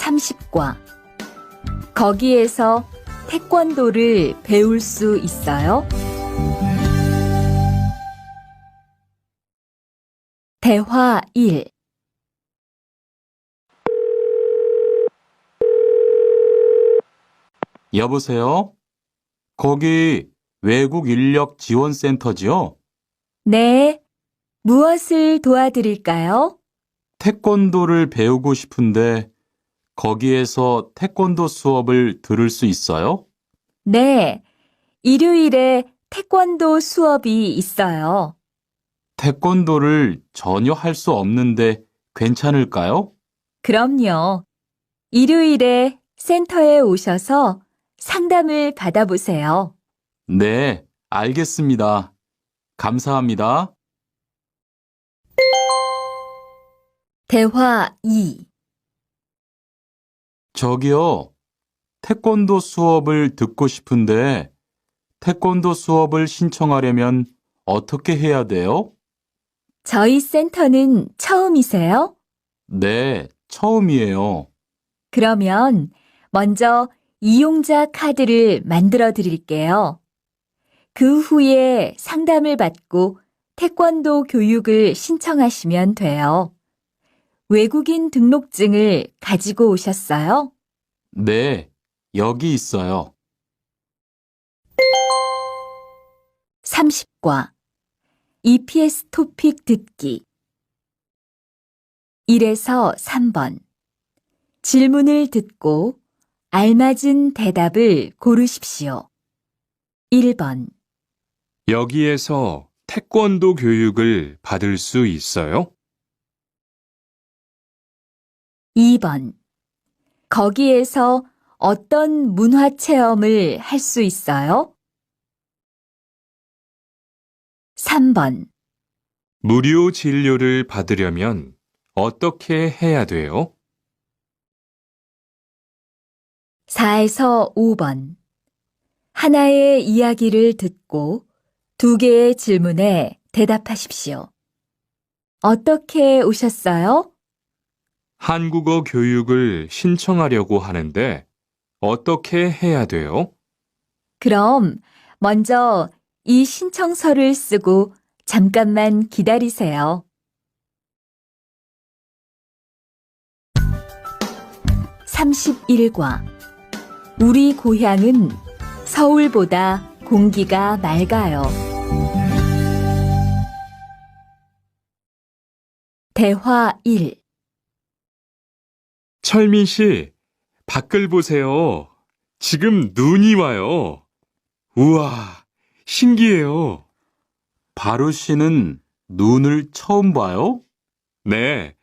30과. 거기에서 태권도를 배울 수 있어요? 대화 1. 여보세요? 거기 외국 인력 지원센터지요? 네. 무엇을 도와드릴까요? 태권도를 배우고 싶은데 거기에서 태권도 수업을 들을 수 있어요? 네. 일요일에 태권도 수업이 있어요. 태권도를 전혀 할 수 없는데 괜찮을까요? 그럼요. 일요일에 센터에 오셔서 상담을 받아보세요. 네, 알겠습니다. 감사합니다. 대화 2. 저기요, 태권도 수업을 듣고 싶은데 태권도 수업을 신청하려면 어떻게 해야 돼요? 저희 센터는 처음이세요? 네, 처음이에요. 그러면 먼저 이용자 카드를 만들어 드릴게요. 그 후에 상담을 받고 태권도 교육을 신청하시면 돼요. 외국인 등록증을 가지고 오셨어요? 네, 여기 있어요. 30과. EPS 토픽 듣기. 1에서 3번. 질문을 듣고 알맞은 대답을 고르십시오. 1번, 여기에서 태권도 교육을 받을 수 있어요? 2번. 거기에서 어떤 문화 체험을 할 수 있어요? 3번. 무료 진료를 받으려면 어떻게 해야 돼요? 4에서 5번. 하나의 이야기를 듣고 2개의 질문에 대답하십시오. 어떻게 오셨어요? 한국어 교육을 신청하려고 하는데 어떻게 해야 돼요? 그럼 먼저 이 신청서를 쓰고 잠깐만 기다리세요. 31과. 우리 고향은 서울보다 공기가 맑아요. 대화 1. 철민 씨, 밖을 보세요. 지금 눈이 와요. 우와, 신기해요. 바루 씨는 눈을 처음 봐요? 네,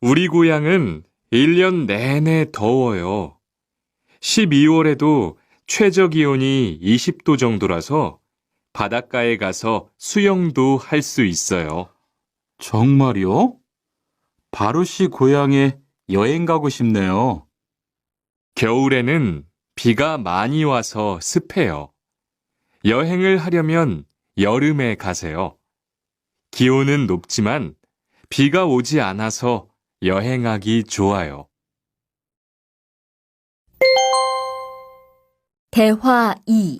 우리 고향은 1년 내내 더워요. 12월에도 최저 기온이 20도 정도라서 바닷가에 가서 수영도 할 수 있어요. 정말요? 바루 씨 고향에 여행 가고 싶네요. 겨울에는 비가 많이 와서 습해요. 여행을 하려면 여름에 가세요. 기온은 높지만 비가 오지 않아서 여행하기 좋아요. 대화 2.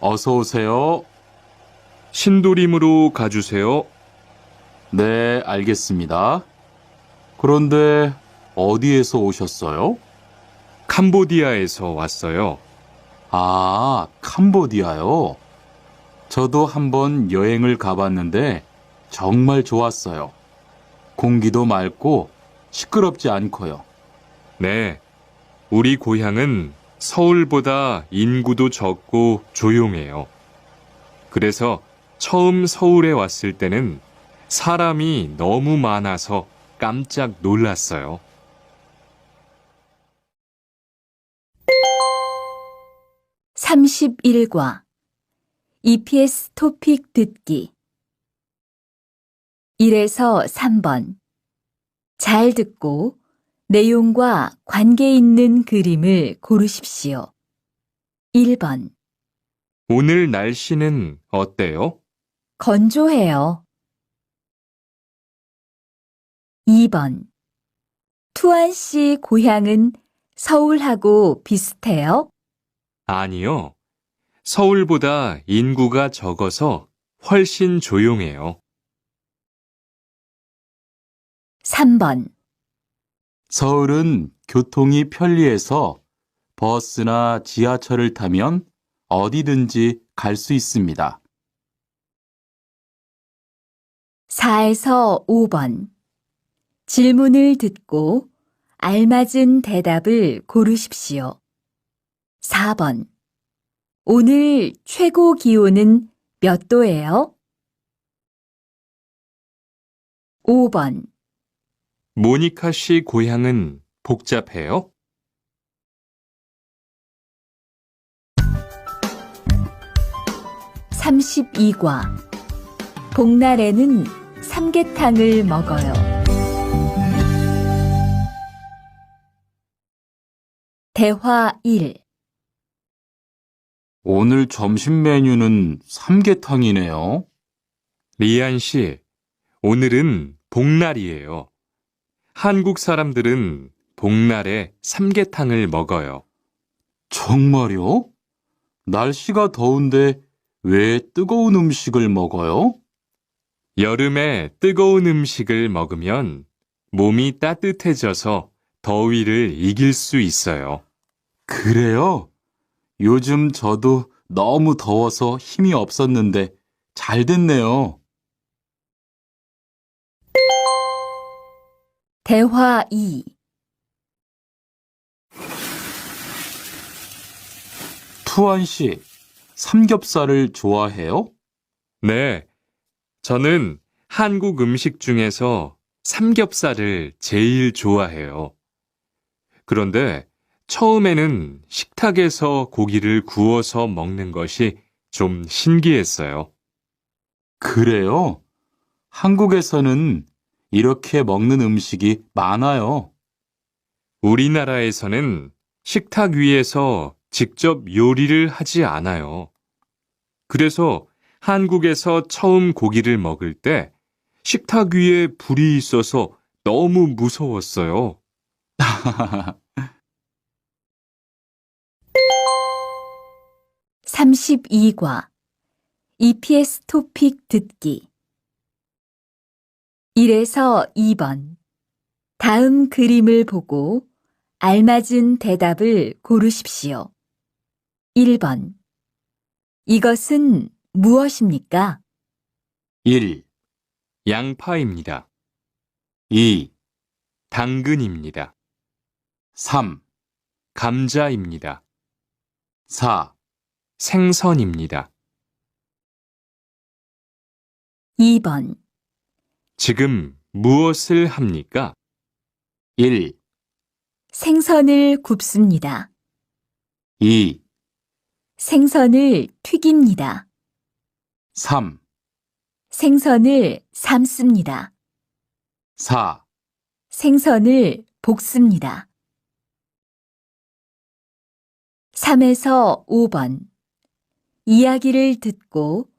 어서 오세요. 신도림으로 가주세요. 네, 알겠습니다. 그런데 어디에서 오셨어요? 캄보디아에서 왔어요. 아, 캄보디아요. 저도 한번 여행을 가봤는데 정말 좋았어요. 공기도 맑고 시끄럽지 않고요. 네, 우리 고향은 서울보다 인구도 적고 조용해요. 그래서 처음 서울에 왔을 때는 사람이 너무 많아서 깜짝 놀랐어요. 31과. EPS 토픽 듣기. 1에서 3번. 잘 듣고 내용과 관계 있는 그림을 고르십시오. 1번, 오늘 날씨는 어때요? 건조해요. 2번. 투안 씨 고향은 서울하고 비슷해요? 아니요. 서울보다 인구가 적어서 훨씬 조용해요. 3번. 서울은 교통이 편리해서 버스나 지하철을 타면 어디든지 갈 수 있습니다. 4에서 5번. 질문을 듣고 알맞은 대답을 고르십시오. 4번. 오늘 최고 기온은 몇 도예요? 5번. 모니카 씨 고향은 복잡해요? 32과. 복날에는 삼계탕을 먹어요. 대화 1. 오늘 점심 메뉴는 삼계탕이네요. 리안 씨, 오늘은 복날이에요. 한국 사람들은 복날에 삼계탕을 먹어요. 정말요? 날씨가 더운데 왜 뜨거운 음식을 먹어요? 여름에 뜨거운 음식을 먹으면 몸이 따뜻해져서 더위를 이길 수 있어요. 그래요? 요즘 저도 너무 더워서 힘이 없었는데 잘 됐네요. 대화 2. 투안 씨, 삼겹살을 좋아해요? 네, 저는 한국 음식 중에서 삼겹살을 제일 좋아해요. 그런데 처음에는 식탁에서 고기를 구워서 먹는 것이 좀 신기했어요. 그래요? 한국에서는 이렇게 먹는 음식이 많아요. 우리나라에서는 식탁 위에서 직접 요리를 하지 않아요. 그래서 한국에서 처음 고기를 먹을 때 식탁 위에 불이 있어서 너무 무서웠어요. 32과. EPS 토픽 듣기. 1에서 2번. 다음 그림을 보고 알맞은 대답을 고르십시오. 1번. 이것은 무엇입니까? 1, 양파입니다. 2, 당근입니다. 3, 감자입니다. 4, 생선입니다. 2번. 지금 무엇을 합니까? 1, 생선을 굽습니다. 2, 생선을 튀깁니다. 3, 생선을 삶습니다. 4, 생선을 볶습니다. 3에서 5번. 이야기를 듣고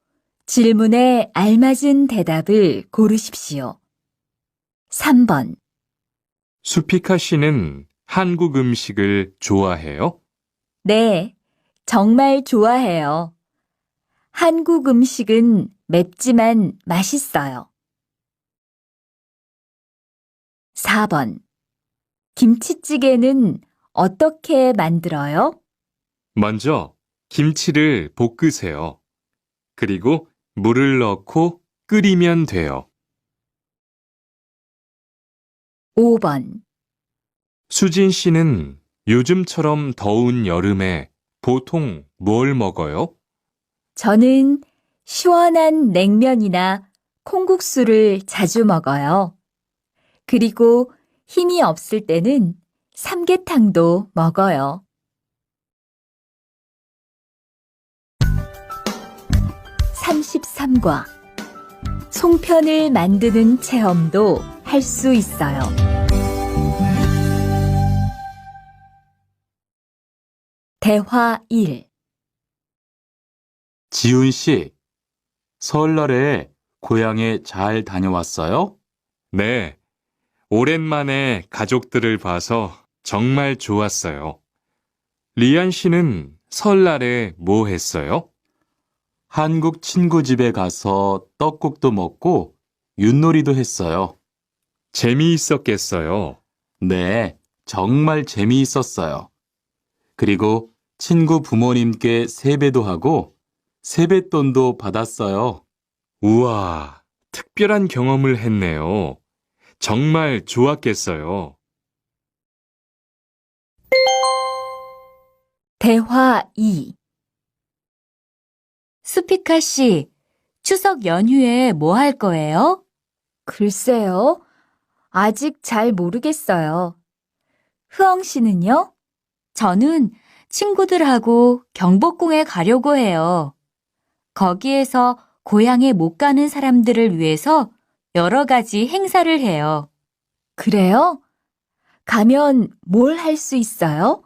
질문에 알맞은 대답을 고르십시오. 3번. 수피카 씨는 한국 음식을 좋아해요? 네, 정말 좋아해요. 한국 음식은 맵지만 맛있어요. 4번. 김치찌개는 어떻게 만들어요? 먼저 김치를 볶으세요. 그리고 물을 넣고 끓이면 돼요. 5번. 수진 씨는 요즘처럼 더운 여름에 보통 뭘 먹어요? 저는 시원한 냉면이나 콩국수를 자주 먹어요. 그리고 힘이 없을 때는 삼계탕도 먹어요. 33과. 송편을 만드는 체험도 할 수 있어요. 대화 1. 지훈 씨, 설날에 고향에 잘 다녀왔어요? 네, 오랜만에 가족들을 봐서 정말 좋았어요. 리안 씨는 설날에 뭐 했어요? 한국 친구 집에 가서 떡국도 먹고 윷놀이도 했어요. 재미있었겠어요. 네, 정말 재미있었어요. 그리고 친구 부모님께 세배도 하고 세뱃돈도 받았어요. 우와, 특별한 경험을 했네요. 정말 좋았겠어요. 대화 2. 수피카 씨, 추석 연휴에 뭐 할 거예요? 글쎄요. 아직 잘 모르겠어요. 흐엉 씨는요? 저는 친구들하고 경복궁에 가려고 해요. 거기에서 고향에 못 가는 사람들을 위해서 여러 가지 행사를 해요. 그래요? 가면 뭘 할 수 있어요?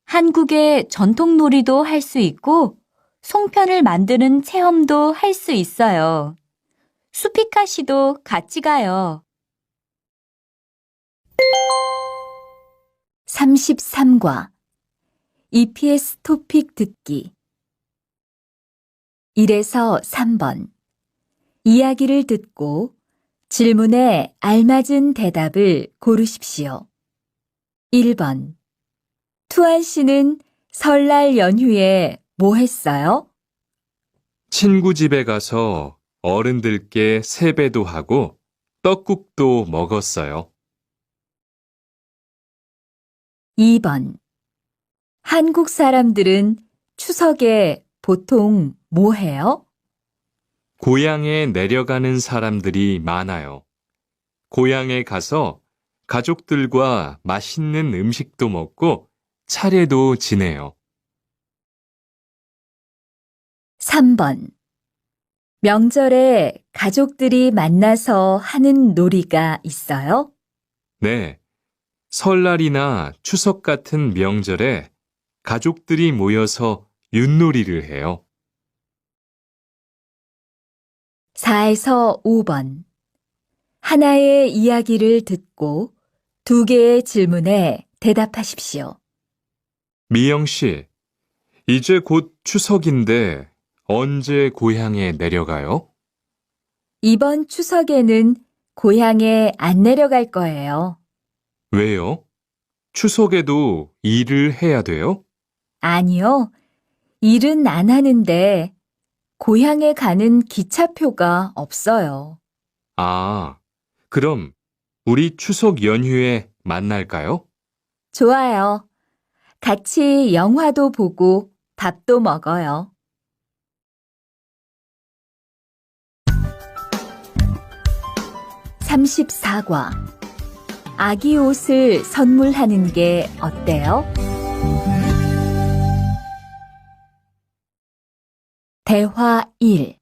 한국의 전통 놀이도 할 수 있고 송편을 만드는 체험도 할 수 있어요. 수피카 씨도 같이 가요. 33과 EPS 토픽 듣기 1에서 3번 이야기를 듣고 질문에 알맞은 대답을 고르십시오. 1번 투안 씨는 설날 연휴에 뭐 했어요? 친구 집에 가서 어른들께 세배도 하고 떡국도 먹었어요. 2번 한국 사람들은 추석에 보통 뭐 해요? 고향에 내려가는 사람들이 많아요. 고향에 가서 가족들과 맛있는 음식도 먹고 차례도 지내요. 3번 명절에 가족들이 만나서 하는 놀이가 있어요? 네, 설날이나 추석 같은 명절에 가족들이 모여서 윷놀이를 해요. 4에서 5번 하나의 이야기를 듣고 2개의 질문에 대답하십시오. 미영 씨, 이제 곧 추석인데 언제 고향에 내려가요? 이번 추석에는 고향에 안 내려갈 거예요. 왜요? 추석에도 일을 해야 돼요? 아니요. 일은 안 하는데 고향에 가는 기차표가 없어요. 아, 그럼 우리 추석 연휴에 만날까요? 좋아요. 같이 영화도 보고 밥도 먹어요. 34과 아기 옷을 선물하는 게 어때요? 대화 1.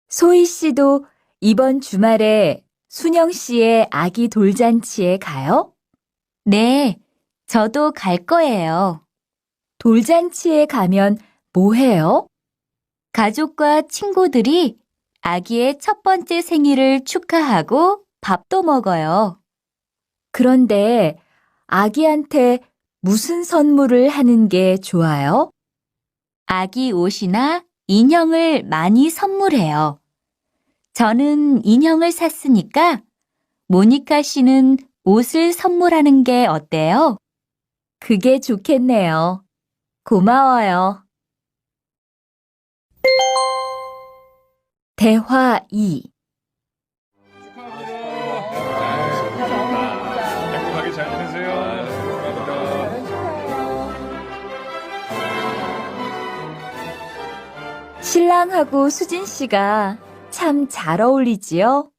소희 씨도 이번 주말에 순영 씨의 아기 돌잔치에 가요? 네, 저도 갈 거예요. 돌잔치에 가면 뭐 해요? 가족과 친구들이 아기의 첫 번째 생일을 축하하고 밥도 먹어요. 그런데 아기한테 무슨 선물을 하는 게 좋아요? 아기 옷이나 인형을 많이 선물해요. 저는 인형을 샀으니까 모니카 씨는 옷을 선물하는 게 어때요? 그게 좋겠네요. 고마워요. 대화 2. 행복하게 잘 지내세요. 신랑하고 수진 씨가 참 잘 어울리지요?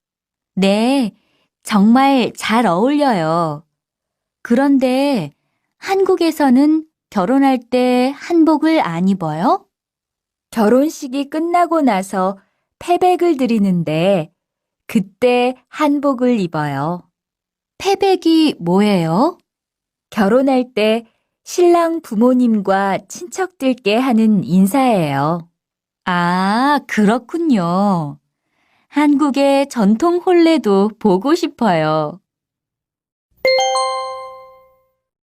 네, 정말 잘 어울려요. 그런데 한국에서는 결혼할 때 한복을 안 입어요? 결혼식이 끝나고 나서 패백을 드리는데 그때 한복을 입어요. 패백이 뭐예요? 결혼할 때 신랑 부모님과 친척들께 하는 인사예요. 아, 그렇군요. 한국의 전통 혼례도 보고 싶어요.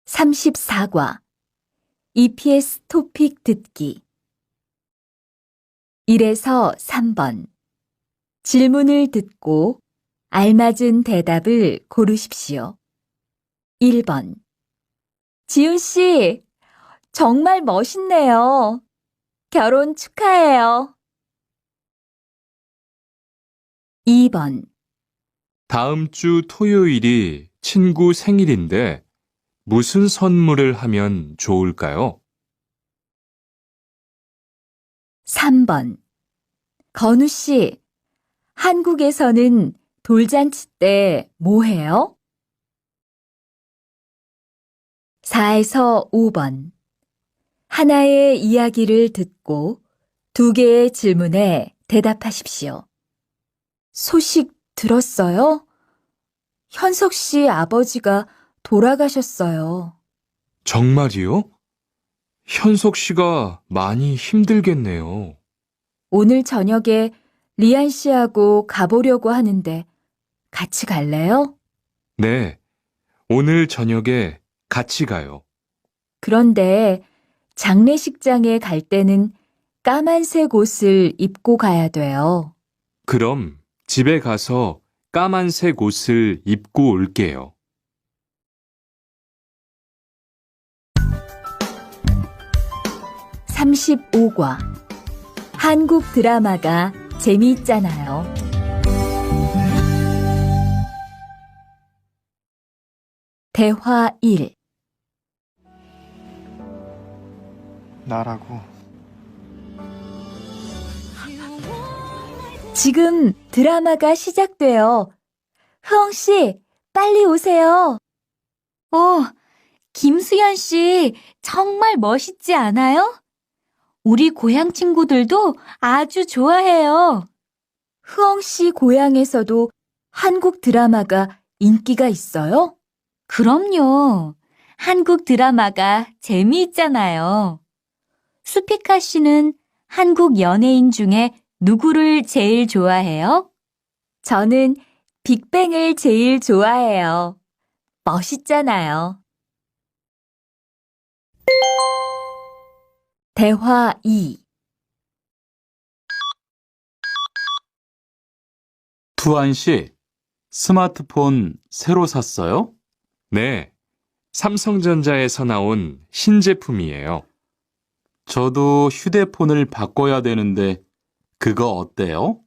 34과 EPS 토픽 듣기 1에서 3번 질문을 듣고 알맞은 대답을 고르십시오. 1번 지훈 씨, 정말 멋있네요. 결혼 축하해요. 2번 다음 주 토요일이 친구 생일인데 무슨 선물을 하면 좋을까요? 3번 건우 씨, 한국에서는 돌잔치 때 뭐 해요? 4에서 5번 하나의 이야기를 듣고 2개의 질문에 대답하십시오. 소식 들었어요? 현석 씨 아버지가 돌아가셨어요. 정말이요? 현석 씨가 많이 힘들겠네요. 오늘 저녁에 리안 씨하고 가보려고 하는데 같이 갈래요? 네, 오늘 저녁에 같이 가요. 그런데 장례식장에 갈 때는 까만색 옷을 입고 가야 돼요. 그럼 집에 가서 까만색 옷을 입고 올게요. 35과 한국 드라마가 재미있잖아요. 대화 1 나라고. 지금 드라마가 시작돼요. 흐엉 씨, 빨리 오세요. 김수현 씨, 정말 멋있지 않아요? 우리 고향 친구들도 아주 좋아해요. 흐엉 씨 고향에서도 한국 드라마가 인기가 있어요? 그럼요. 한국 드라마가 재미있잖아요. 수피카 씨는 한국 연예인 중에 누구를 제일 좋아해요? 저는 빅뱅을 제일 좋아해요. 멋있잖아요. 대화 2 투안 씨, 스마트폰 새로 샀어요? 네, 삼성전자에서 나온 신제품이에요. 저도 휴대폰을 바꿔야 되는데 그거 어때요?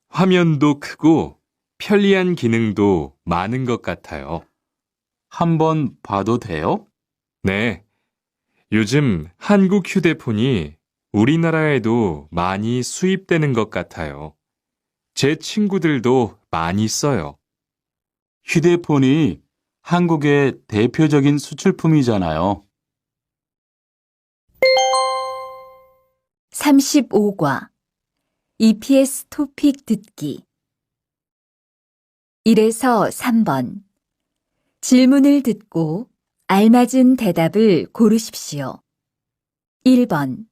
화면도 크고 편리한 기능도 많은 것 같아요. 한번 봐도 돼요? 네, 요즘 한국 휴대폰이 우리나라에도 많이 수입되는 것 같아요. 제 친구들도 많이 써요. 휴대폰이 한국의 대표적인 수출품이잖아요. 35과 EPS 토픽 듣기 1에서 3번 질문을 듣고 알맞은 대답을 고르십시오. 1번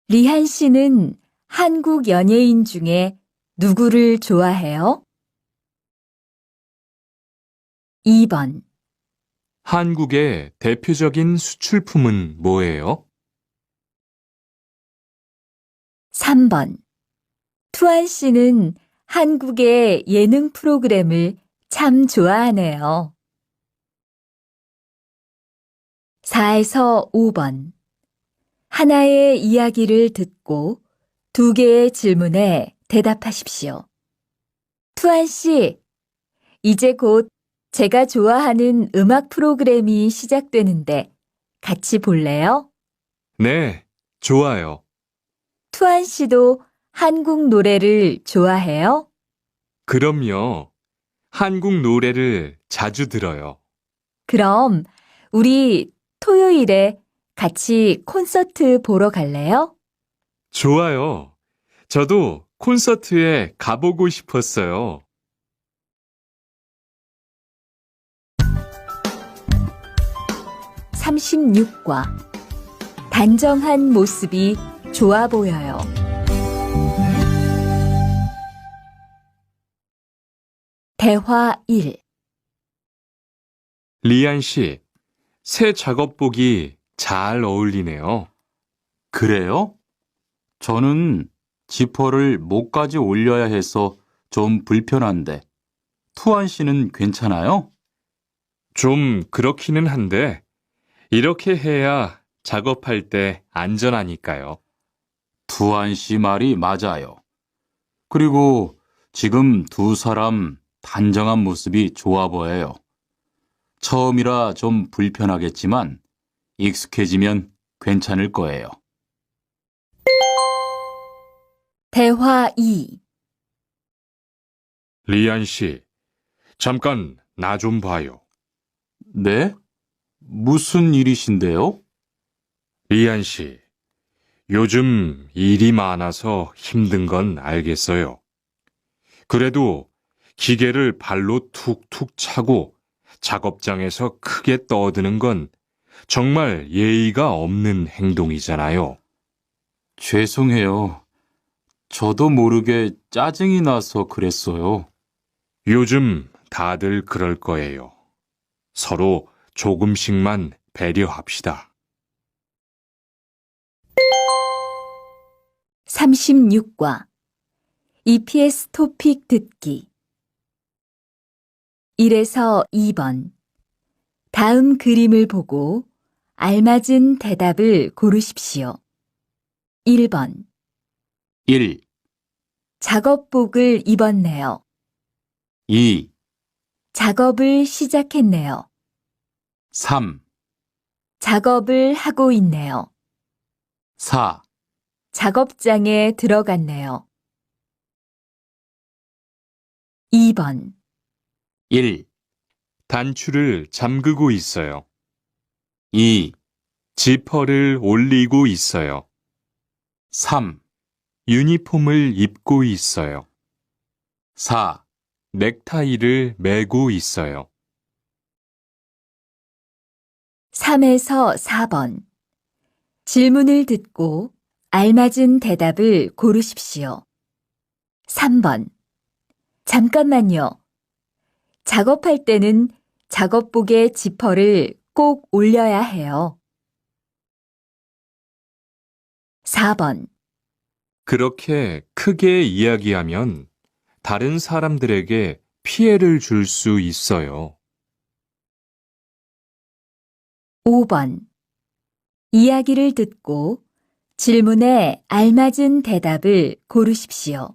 리한 씨는 한국 연예인 중에 누구를 좋아해요? 2번 한국의 대표적인 수출품은 뭐예요? 3번 투안 씨는 한국의 예능 프로그램을 참 좋아하네요. 4에서 5번 하나의 이야기를 듣고 2개의 질문에 대답하십시오. 투안 씨, 이제 곧 제가 좋아하는 음악 프로그램이 시작되는데 같이 볼래요? 네, 좋아요. 투안 씨도 한국 노래를 좋아해요? 그럼요. 한국 노래를 자주 들어요. 그럼 우리 토요일에 같이 콘서트 보러 갈래요? 좋아요. 저도 콘서트에 가보고 싶었어요. 36과 단정한 모습이 좋아 보여요. 대화 1. 리안 씨, 새 작업복이 잘 어울리네요. 그래요? 저는 지퍼를 목까지 올려야 해서 좀 불편한데, 투안 씨는 괜찮아요? 좀 그렇기는 한데, 이렇게 해야 작업할 때 안전하니까요. 투안 씨 말이 맞아요. 그리고 지금 두 사람 단정한 모습이 좋아 보여요. 처음이라 좀 불편하겠지만 익숙해지면 괜찮을 거예요. 대화 2. 리안 씨, 잠깐 나 좀 봐요. 네? 무슨 일이신데요? 리안 씨, 요즘 일이 많아서 힘든 건 알겠어요. 그래도 기계를 발로 툭툭 차고 작업장에서 크게 떠드는 건 정말 예의가 없는 행동이잖아요. 죄송해요. 저도 모르게 짜증이 나서 그랬어요. 요즘 다들 그럴 거예요. 서로 조금씩만 배려합시다. 36과 EPS 토픽 듣기 1에서 2번 다음 그림을 보고 알맞은 대답을 고르십시오. 1번 1, 작업복을 입었네요. 2, 작업을 시작했네요. 3, 작업을 하고 있네요. 4, 작업장에 들어갔네요. 2번 1, 단추를 잠그고 있어요. 2, 지퍼를 올리고 있어요. 3, 유니폼을 입고 있어요. 4, 넥타이를 매고 있어요. 3에서 4번 질문을 듣고 알맞은 대답을 고르십시오. 3번 잠깐만요. 작업할 때는 작업복의 지퍼를 꼭 올려야 해요. 4번 그렇게 크게 이야기하면 다른 사람들에게 피해를 줄 수 있어요. 5번 이야기를 듣고 질문에 알맞은 대답을 고르십시오.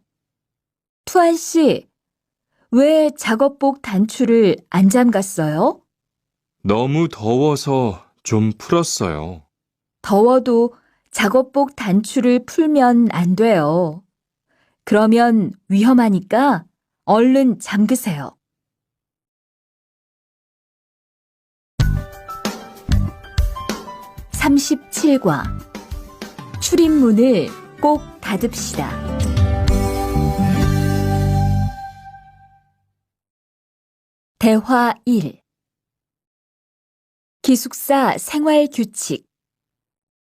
투안 씨, 왜 작업복 단추를 안 잠갔어요? 너무 더워서 좀 풀었어요. 더워도 작업복 단추를 풀면 안 돼요. 그러면 위험하니까 얼른 잠그세요. 37과 출입문을 꼭 닫읍시다. 대화 1. 기숙사 생활 규칙.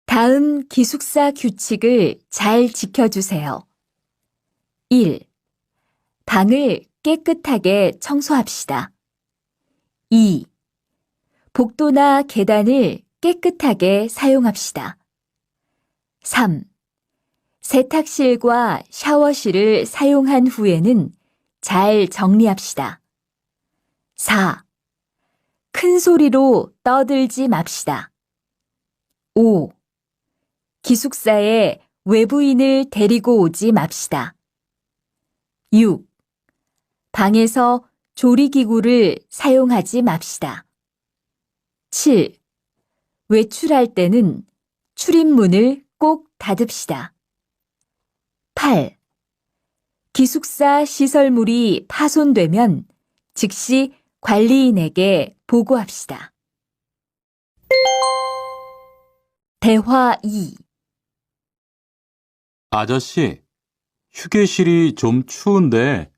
다음 기숙사 규칙을 잘 지켜주세요. 1. 방을 깨끗하게 청소합시다. 2. 복도나 계단을 깨끗하게 사용합시다. 3. 세탁실과 샤워실을 사용한 후에는 잘 정리합시다. 4. 큰 소리로 떠들지 맙시다. 5. 기숙사에 외부인을 데리고 오지 맙시다. 6. 방에서 조리기구를 사용하지 맙시다. 7. 외출할 때는 출입문을 꼭 닫읍시다. 8. 기숙사 시설물이 파손되면 즉시 관리인에게 보고합시다. 대화 2. 아저씨, 휴게실이 좀 추운데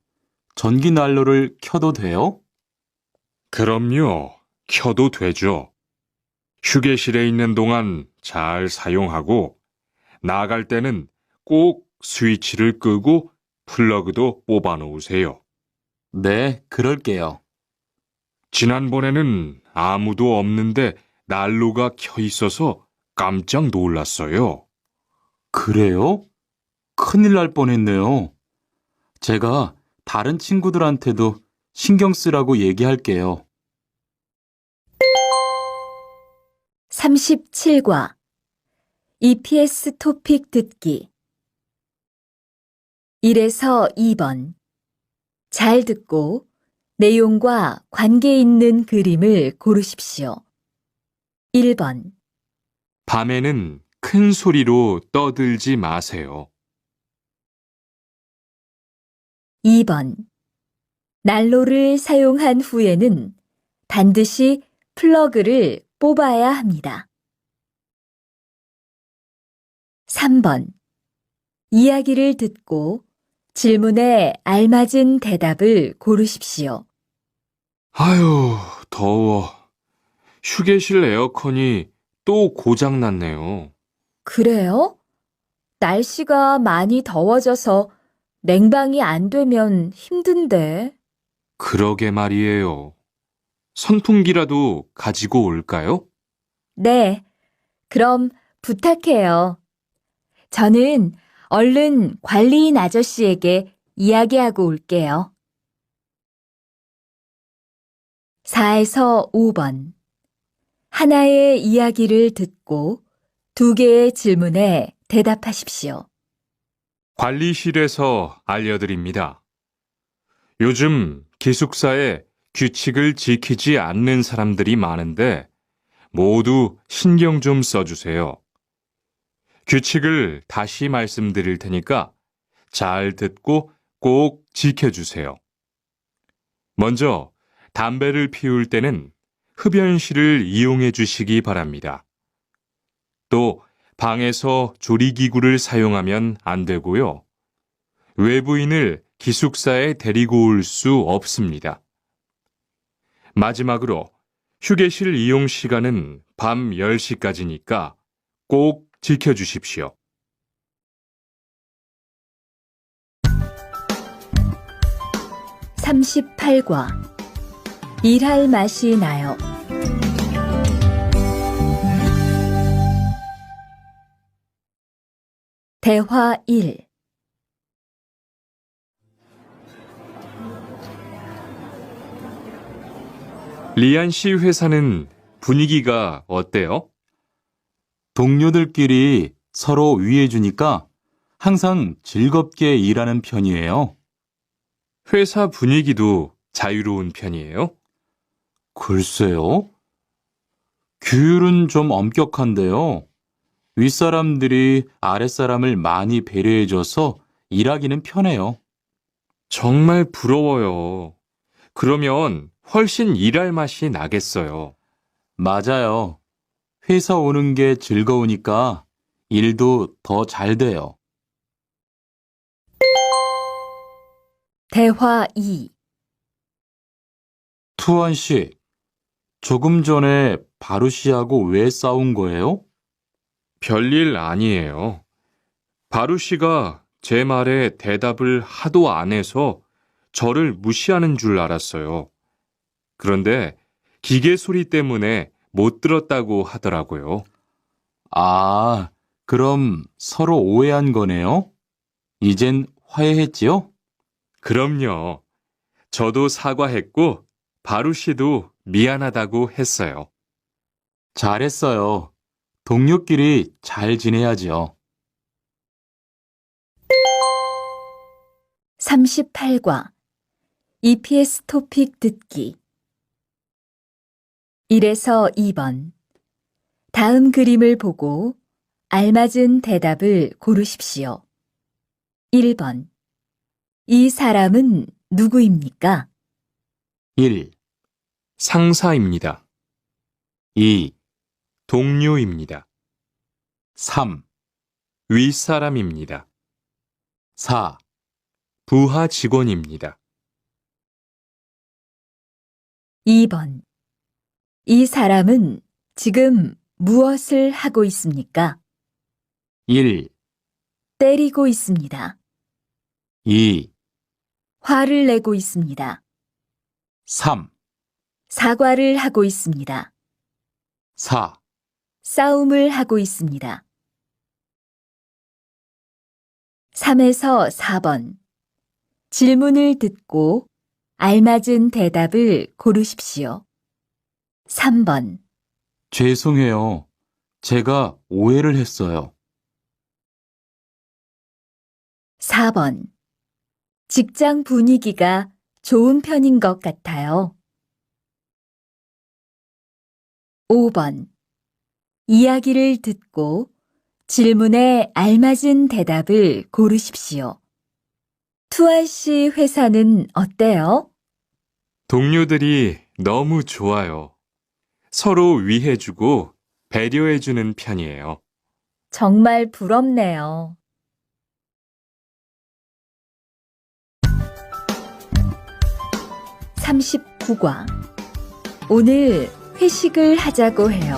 전기 난로를 켜도 돼요? 그럼요. 켜도 되죠. 휴게실에 있는 동안 잘 사용하고 나갈 때는 꼭 스위치를 끄고 플러그도 뽑아 놓으세요. 네, 그럴게요. 지난번에는 아무도 없는데 난로가 켜 있어서 깜짝 놀랐어요. 그래요? 큰일 날 뻔했네요. 제가 다른 친구들한테도 신경 쓰라고 얘기할게요. 37과 EPS 토픽 듣기 1에서 2번 잘 듣고 내용과 관계 있는 그림을 고르십시오. 1번 밤에는 큰 소리로 떠들지 마세요. 2번 난로를 사용한 후에는 반드시 플러그를 뽑아야 합니다. 3번 이야기를 듣고 질문에 알맞은 대답을 고르십시오. 아유, 더워. 휴게실 에어컨이 또 고장났네요. 그래요? 날씨가 많이 더워져서 냉방이 안 되면 힘든데. 그러게 말이에요. 선풍기라도 가지고 올까요? 네, 그럼 부탁해요. 저는 얼른 관리인 아저씨에게 이야기하고 올게요. 4에서 5번. 하나의 이야기를 듣고 2개의 질문에 대답하십시오. 관리실에서 알려드립니다. 요즘 기숙사에 규칙을 지키지 않는 사람들이 많은데 모두 신경 좀 써주세요. 규칙을 다시 말씀드릴 테니까 잘 듣고 꼭 지켜주세요. 먼저 담배를 피울 때는 흡연실을 이용해 주시기 바랍니다. 또 방에서 조리기구를 사용하면 안 되고요. 외부인을 기숙사에 데리고 올 수 없습니다. 마지막으로 휴게실 이용 시간은 밤 10시까지니까 꼭 지켜주십시오. 38과 일할 맛이 나요. 대화 1. 리안 씨 회사는 분위기가 어때요? 동료들끼리 서로 위해주니까 항상 즐겁게 일하는 편이에요. 회사 분위기도 자유로운 편이에요? 글쎄요. 규율은 좀 엄격한데요. 윗사람들이 아랫사람을 많이 배려해줘서 일하기는 편해요. 정말 부러워요. 그러면 훨씬 일할 맛이 나겠어요. 맞아요. 회사 오는 게 즐거우니까 일도 더 잘 돼요. 대화 2. 투원 씨, 조금 전에 바루 씨하고 왜 싸운 거예요? 별일 아니에요. 바루 씨가 제 말에 대답을 하도 안 해서 저를 무시하는 줄 알았어요. 그런데 기계 소리 때문에 못 들었다고 하더라고요. 아, 그럼 서로 오해한 거네요? 이젠 화해했지요? 그럼요. 저도 사과했고 바루 씨도 미안하다고 했어요. 잘했어요. 동료끼리 잘 지내야지요. 38과 EPS 토픽 듣기 1에서 2번. 다음 그림을 보고 알맞은 대답을 고르십시오. 1번. 이 사람은 누구입니까? 1, 상사입니다. 2, 동료입니다. 3, 윗사람입니다. 4, 부하 직원입니다. 2번. 이 사람은 지금 무엇을 하고 있습니까? 1, 때리고 있습니다. 2, 화를 내고 있습니다. 3, 사과를 하고 있습니다. 4, 싸움을 하고 있습니다. 3에서 4번. 질문을 듣고 알맞은 대답을 고르십시오. 3번. 죄송해요. 제가 오해를 했어요. 4번. 직장 분위기가 좋은 편인 것 같아요. 5번. 이야기를 듣고 질문에 알맞은 대답을 고르십시오. 투아 씨 회사는 어때요? 동료들이 너무 좋아요. 서로 위해주고 배려해주는 편이에요. 정말 부럽네요. (39과) 오늘 회식을 하자고 해요.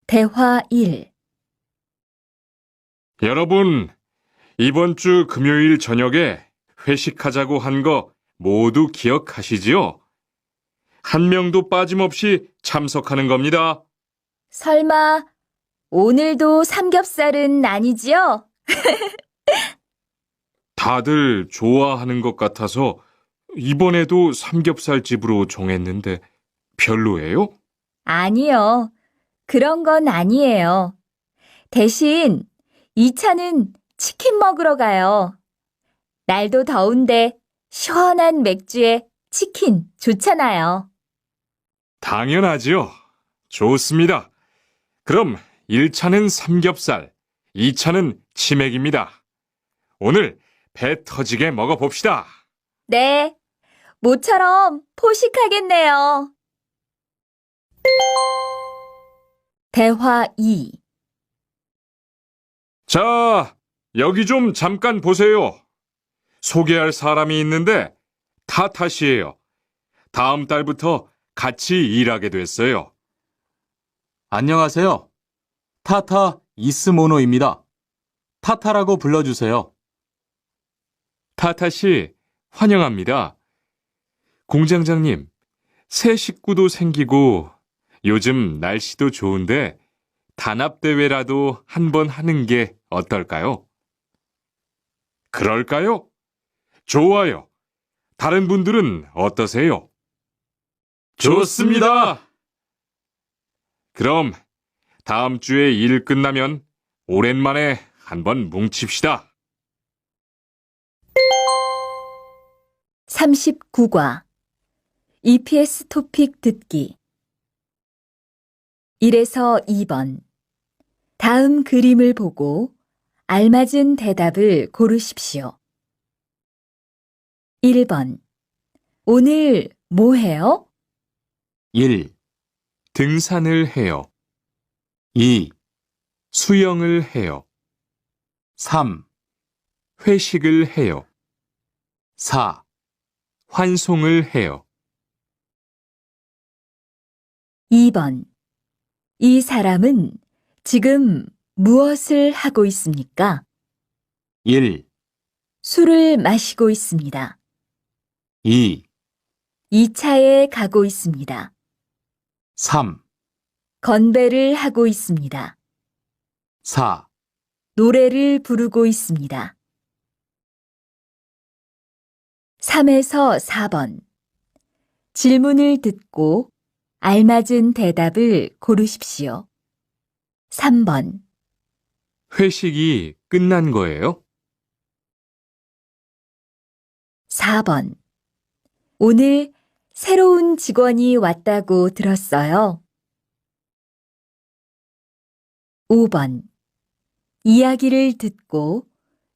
대화 1. 여러분, 이번 주 금요일 저녁에 회식하자고 한 거 모두 기억하시지요? 한 명도 빠짐없이 참석하는 겁니다. 설마 오늘도 삼겹살은 아니지요? 다들 좋아하는 것 같아서 이번에도 삼겹살 집으로 정했는데 별로예요? 아니요. 그런 건 아니에요. 대신 2차는 치킨 먹으러 가요. 날도 더운데 시원한 맥주에 치킨 좋잖아요. 당연하지요. 좋습니다. 그럼 1차는 삼겹살, 2차는 치맥입니다. 오늘 배 터지게 먹어봅시다. 네, 모처럼 포식하겠네요. 대화 2. 자, 여기 좀 잠깐 보세요. 소개할 사람이 있는데 타타 씨예요. 다음 달부터 같이 일하게 됐어요. 안녕하세요. 타타 이스모노입니다. 타타라고 불러주세요. 타타 씨, 환영합니다. 공장장님, 새 식구도 생기고 요즘 날씨도 좋은데 단합대회라도 한번 하는 게 어떨까요? 그럴까요? 좋아요. 다른 분들은 어떠세요? 좋습니다. 그럼 다음 주에 일 끝나면 오랜만에 한번 뭉칩시다. 39과 EPS 토픽 듣기 1에서 2번. 다음 그림을 보고 알맞은 대답을 고르십시오. 1번. 오늘 뭐 해요? 1, 등산을 해요. 2, 수영을 해요. 3, 회식을 해요. 4, 환송을 해요. 2번. 이 사람은 지금 무엇을 하고 있습니까? 1, 술을 마시고 있습니다. 2, 2차에 가고 있습니다. 3, 건배를 하고 있습니다. 4, 노래를 부르고 있습니다. 3에서 4번. 질문을 듣고 알맞은 대답을 고르십시오. 3번. 회식이 끝난 거예요? 4번. 오늘 새로운 직원이 왔다고 들었어요. 5번. 이야기를 듣고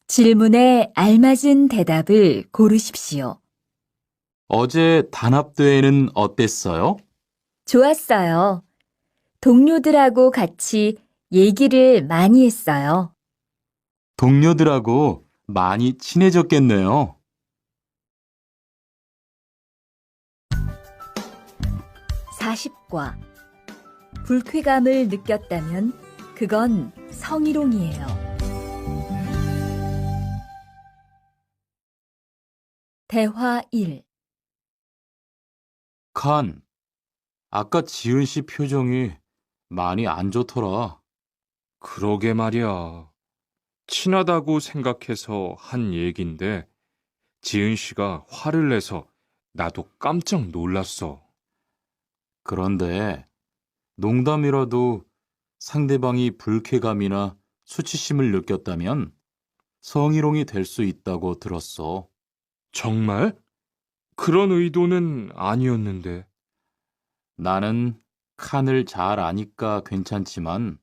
질문에 알맞은 대답을 고르십시오. 어제 단합대회는 어땠어요? 좋았어요. 동료들하고 같이 얘기를 많이 했어요. 동료들하고 많이 친해졌겠네요. 40과 불쾌감을 느꼈다면 그건 성희롱이에요. 대화 1. 칸, 아까 지은 씨 표정이 많이 안 좋더라. 그러게 말이야. 친하다고 생각해서 한 얘긴데 지은 씨가 화를 내서 나도 깜짝 놀랐어. 그런데 농담이라도 상대방이 불쾌감이나 수치심을 느꼈다면 성희롱이 될 수 있다고 들었어. 정말? 그런 의도는 아니었는데. 나는 칸을 잘 아니까 괜찮지만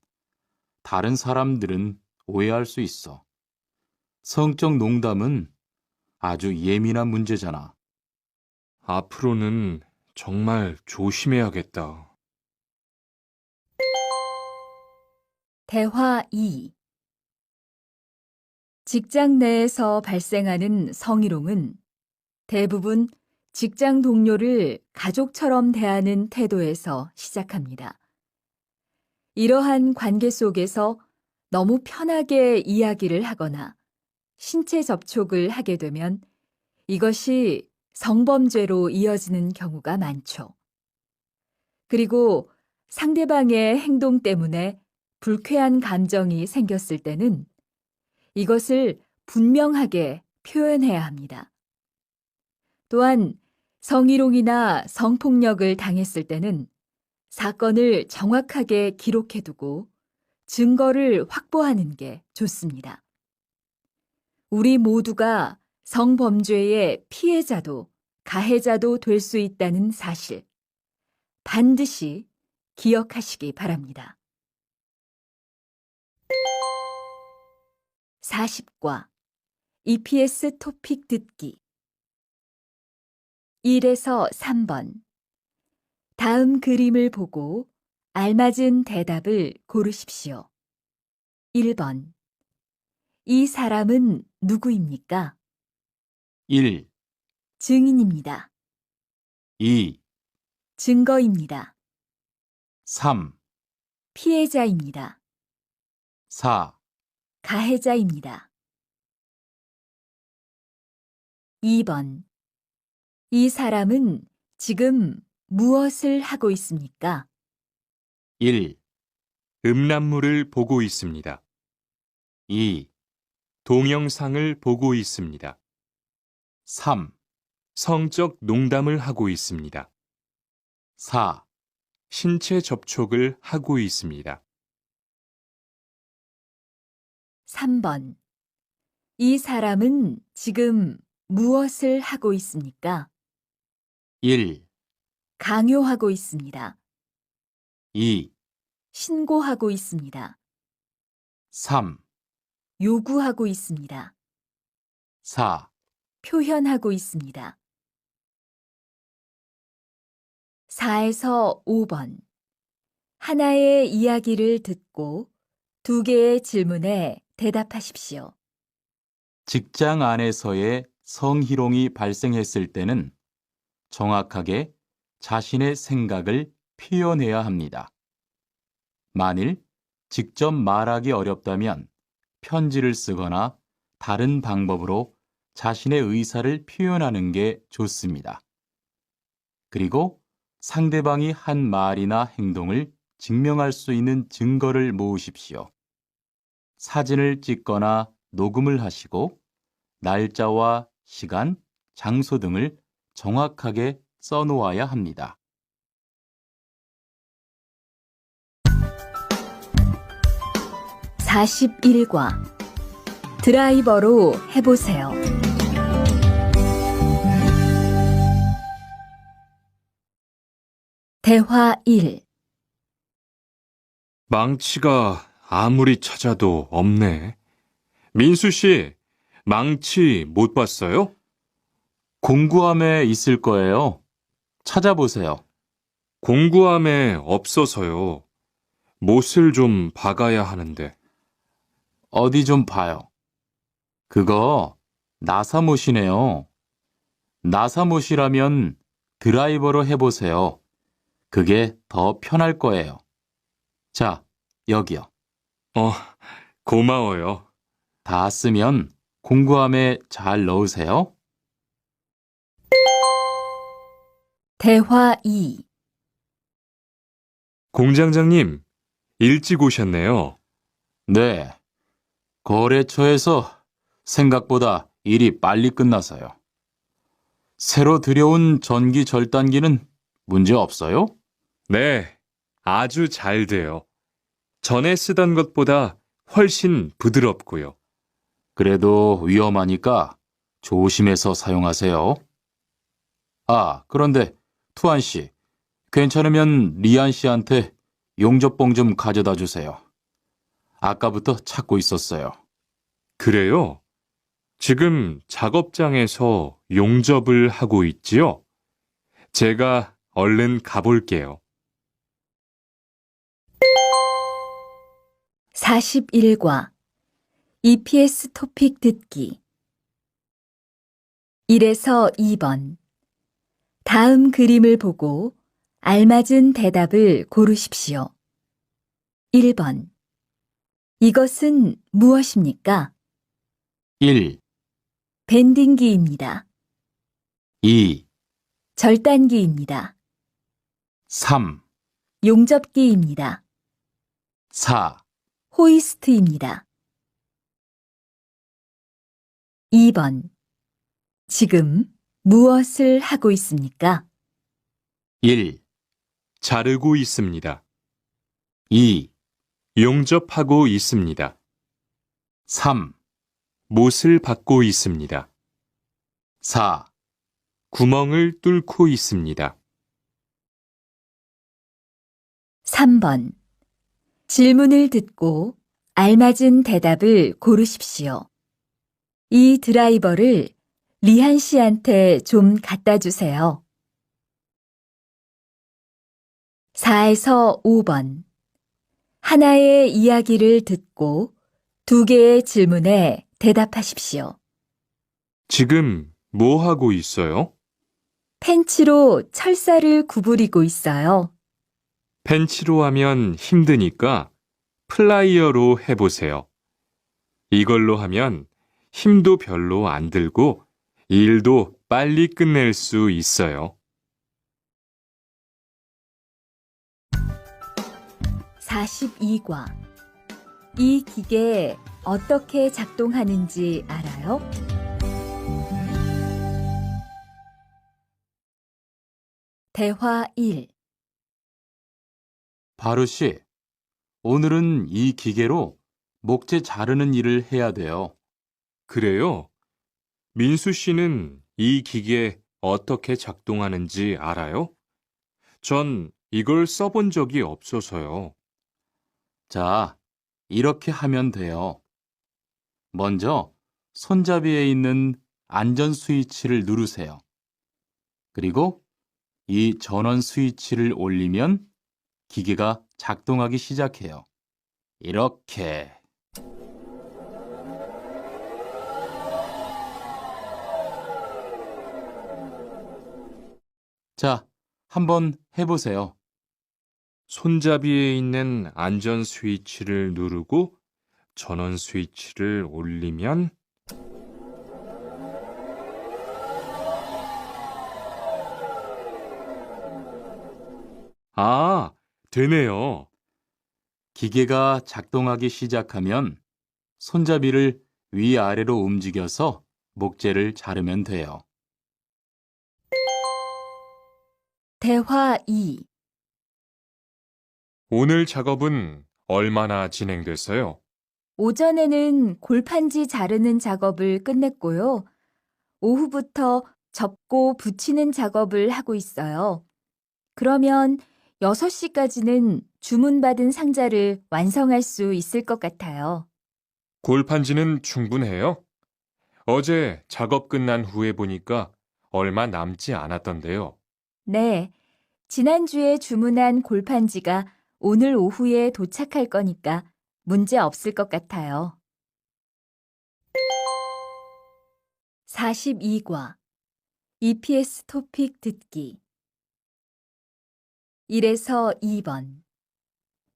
다른 사람들은 오해할 수 있어. 성적 농담은 아주 예민한 문제잖아. 앞으로는 정말 조심해야겠다. 대화 2. 직장 내에서 발생하는 성희롱은 대부분 직장 동료를 가족처럼 대하는 태도에서 시작합니다. 이러한 관계 속에서 너무 편하게 이야기를 하거나 신체 접촉을 하게 되면 이것이 성범죄로 이어지는 경우가 많죠. 그리고 상대방의 행동 때문에 불쾌한 감정이 생겼을 때는 이것을 분명하게 표현해야 합니다. 또한 성희롱이나 성폭력을 당했을 때는 사건을 정확하게 기록해두고 증거를 확보하는 게 좋습니다. 우리 모두가 성범죄의 피해자도 가해자도 될 수 있다는 사실, 반드시 기억하시기 바랍니다. 40과 EPS 토픽 듣기 1에서 3번 다음 그림을 보고 알맞은 대답을 고르십시오. 1번 이 사람은 누구입니까? 1, 증인입니다. 2, 증거입니다. 3, 피해자입니다. 4, 가해자입니다. 2번 이 사람은 지금 무엇을 하고 있습니까? 1, 음란물을 보고 있습니다. 2, 동영상을 보고 있습니다. 3, 성적 농담을 하고 있습니다. 4, 신체 접촉을 하고 있습니다. 3번 이 사람은 지금 무엇을 하고 있습니까? 1, 강요하고 있습니다. 2, 신고하고 있습니다. 3, 요구하고 있습니다. 4, 표현하고 있습니다. 4에서 5번 하나의 이야기를 듣고 2개의 질문에 대답하십시오. 직장 안에서의 성희롱이 발생했을 때는 정확하게 자신의 생각을 표현해야 합니다. 만일 직접 말하기 어렵다면 편지를 쓰거나 다른 방법으로 자신의 의사를 표현하는 게 좋습니다. 그리고 상대방이 한 말이나 행동을 증명할 수 있는 증거를 모으십시오. 사진을 찍거나 녹음을 하시고 날짜와 시간, 장소 등을 정확하게 써놓아야 합니다. (41과) 드라이버로 해보세요. 대화 1. 망치가 아무리 찾아도 없네. 민수 씨, 망치 못 봤어요? 공구함에 있을 거예요. 찾아보세요. 공구함에 없어서요. 못을 좀 박아야 하는데. 어디 좀 봐요. 그거 나사못이네요. 나사못이라면 드라이버로 해보세요. 그게 더 편할 거예요. 자, 여기요. 고마워요. 다 쓰면 공구함에 잘 넣으세요. 대화 2. 공장장님, 일찍 오셨네요. 네. 거래처에서 생각보다 일이 빨리 끝나서요. 새로 들여온 전기 절단기는 문제 없어요? 네, 아주 잘 돼요. 전에 쓰던 것보다 훨씬 부드럽고요. 그래도 위험하니까 조심해서 사용하세요. 아, 그런데 투안 씨, 괜찮으면 리안 씨한테 용접봉 좀 가져다 주세요. 아까부터 찾고 있었어요. 그래요? 지금 작업장에서 용접을 하고 있지요? 제가 얼른 가볼게요. 41과 EPS 토픽 듣기 1에서 2번 다음 그림을 보고 알맞은 대답을 고르십시오. 1번 이것은 무엇입니까? 1, 밴딩기입니다. 2, 절단기입니다. 3, 용접기입니다. 4, 호이스트입니다. 2번 지금 무엇을 하고 있습니까? 1, 자르고 있습니다. 2, 용접하고 있습니다. 3, 못을 받고 있습니다. 4, 구멍을 뚫고 있습니다. 3번 질문을 듣고 알맞은 대답을 고르십시오. 이 드라이버를 리한 씨한테 좀 갖다 주세요. 4에서 5번 하나의 이야기를 듣고 2개의 질문에 대답하십시오. 지금 뭐 하고 있어요? 펜치로 철사를 구부리고 있어요. 펜치로 하면 힘드니까 플라이어로 해보세요. 이걸로 하면 힘도 별로 안 들고 일도 빨리 끝낼 수 있어요. 42과 이 기계 어떻게 작동하는지 알아요? 대화 1. 바루 씨, 오늘은 이 기계로 목재 자르는 일을 해야 돼요. 그래요? 민수 씨는 이 기계 어떻게 작동하는지 알아요? 전 이걸 써본 적이 없어서요. 자, 이렇게 하면 돼요. 먼저 손잡이에 있는 안전 스위치를 누르세요. 그리고 이 전원 스위치를 올리면 기계가 작동하기 시작해요. 이렇게. 자, 한번 해보세요. 손잡이에 있는 안전 스위치를 누르고 전원 스위치를 올리면 아, 되네요. 기계가 작동하기 시작하면 손잡이를 위아래로 움직여서 목재를 자르면 돼요. 대화 2. 오늘 작업은 얼마나 진행됐어요? 오전에는 골판지 자르는 작업을 끝냈고요. 오후부터 접고 붙이는 작업을 하고 있어요. 그러면 6시까지는 주문받은 상자를 완성할 수 있을 것 같아요. 골판지는 충분해요? 어제 작업 끝난 후에 보니까 얼마 남지 않았던데요. 네, 지난주에 주문한 골판지가 오늘 오후에 도착할 거니까 문제 없을 것 같아요. 42과 EPS 토픽 듣기 1에서 2번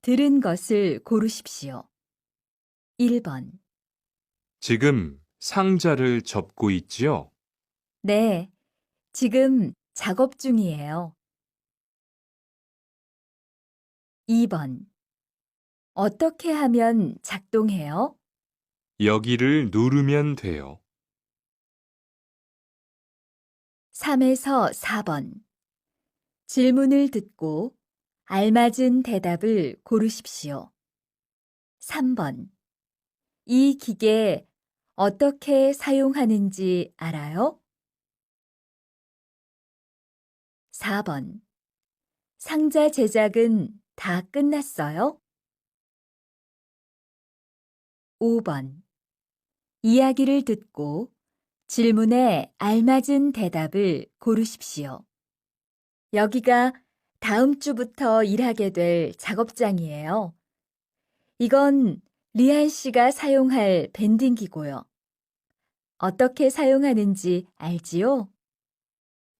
들은 것을 고르십시오. 1번 지금 상자를 접고 있지요? 네, 지금 작업 중이에요. 2번. 어떻게 하면 작동해요? 여기를 누르면 돼요. 3에서 4번. 질문을 듣고 알맞은 대답을 고르십시오. 3번. 이 기계 어떻게 사용하는지 알아요? 4번. 상자 제작은 다 끝났어요? 5번. 이야기를 듣고 질문에 알맞은 대답을 고르십시오. 여기가 다음 주부터 일하게 될 작업장이에요. 이건 리안 씨가 사용할 밴딩기고요. 어떻게 사용하는지 알지요?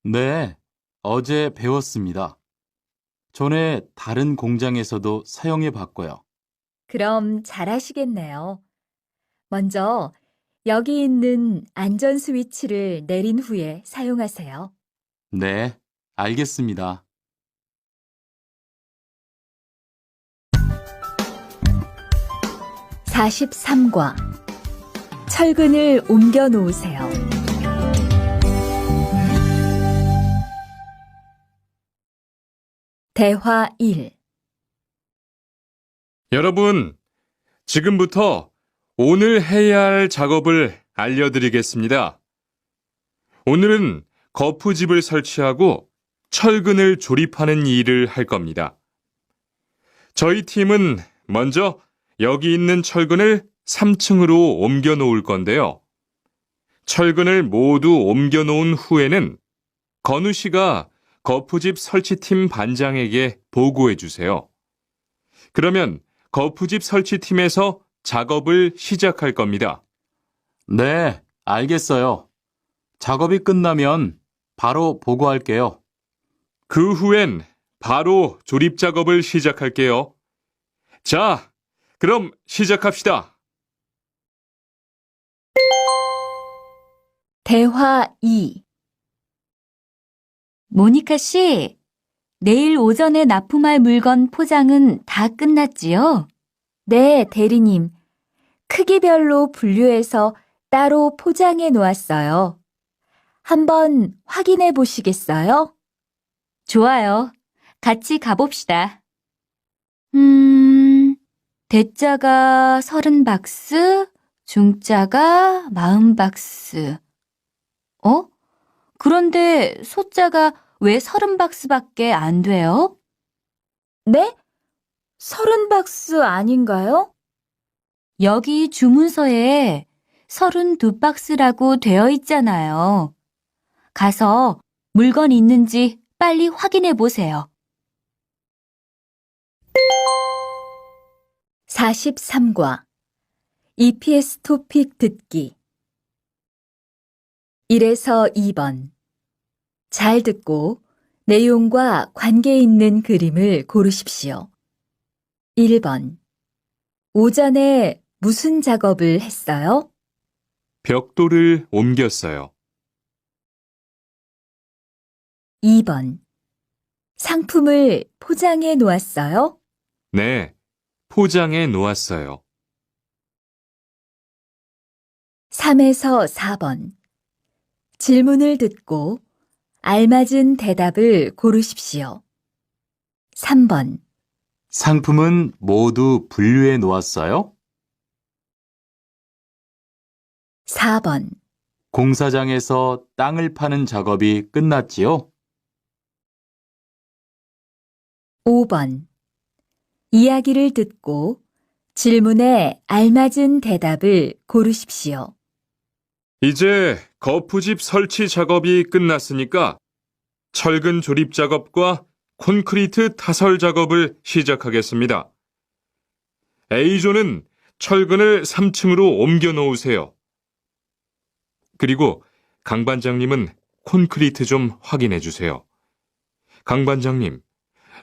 네, 어제 배웠습니다. 전에 다른 공장에서도 사용해 봤고요. 그럼 잘하시겠네요. 먼저 여기 있는 안전 스위치를 내린 후에 사용하세요. 네, 알겠습니다. 43과 철근을 옮겨 놓으세요. 대화 1. 여러분, 지금부터 오늘 해야 할 작업을 알려드리겠습니다. 오늘은 거푸집을 설치하고 철근을 조립하는 일을 할 겁니다. 저희 팀은 먼저 여기 있는 철근을 3층으로 옮겨 놓을 건데요. 철근을 모두 옮겨 놓은 후에는 건우 씨가 거푸집 설치팀 반장에게 보고해 주세요. 그러면 거푸집 설치팀에서 작업을 시작할 겁니다. 네, 알겠어요. 작업이 끝나면 바로 보고할게요. 그 후엔 바로 조립 작업을 시작할게요. 자, 그럼 시작합시다. 대화 2. 모니카 씨, 내일 오전에 납품할 물건 포장은 다 끝났지요? 네, 대리님. 크기별로 분류해서 따로 포장해 놓았어요. 한번 확인해 보시겠어요? 좋아요. 같이 가봅시다. 대자가 30박스, 중자가 40박스. 그런데 소자가 왜 30박스밖에 안 돼요? 네? 30박스 아닌가요? 여기 주문서에 32박스라고 되어 있잖아요. 가서 물건 있는지 빨리 확인해 보세요. 43과 EPS 토픽 듣기 1에서 2번. 잘 듣고 내용과 관계 있는 그림을 고르십시오. 1번. 오전에 무슨 작업을 했어요? 벽돌을 옮겼어요. 2번. 상품을 포장해 놓았어요? 네, 포장해 놓았어요. 3에서 4번. 질문을 듣고 알맞은 대답을 고르십시오. 3번. 상품은 모두 분류해 놓았어요? 4번. 공사장에서 땅을 파는 작업이 끝났지요? 5번. 이야기를 듣고 질문에 알맞은 대답을 고르십시오. 이제 거푸집 설치 작업이 끝났으니까 철근 조립 작업과 콘크리트 타설 작업을 시작하겠습니다. A조는 철근을 3층으로 옮겨 놓으세요. 그리고 강 반장님은 콘크리트 좀 확인해 주세요. 강 반장님,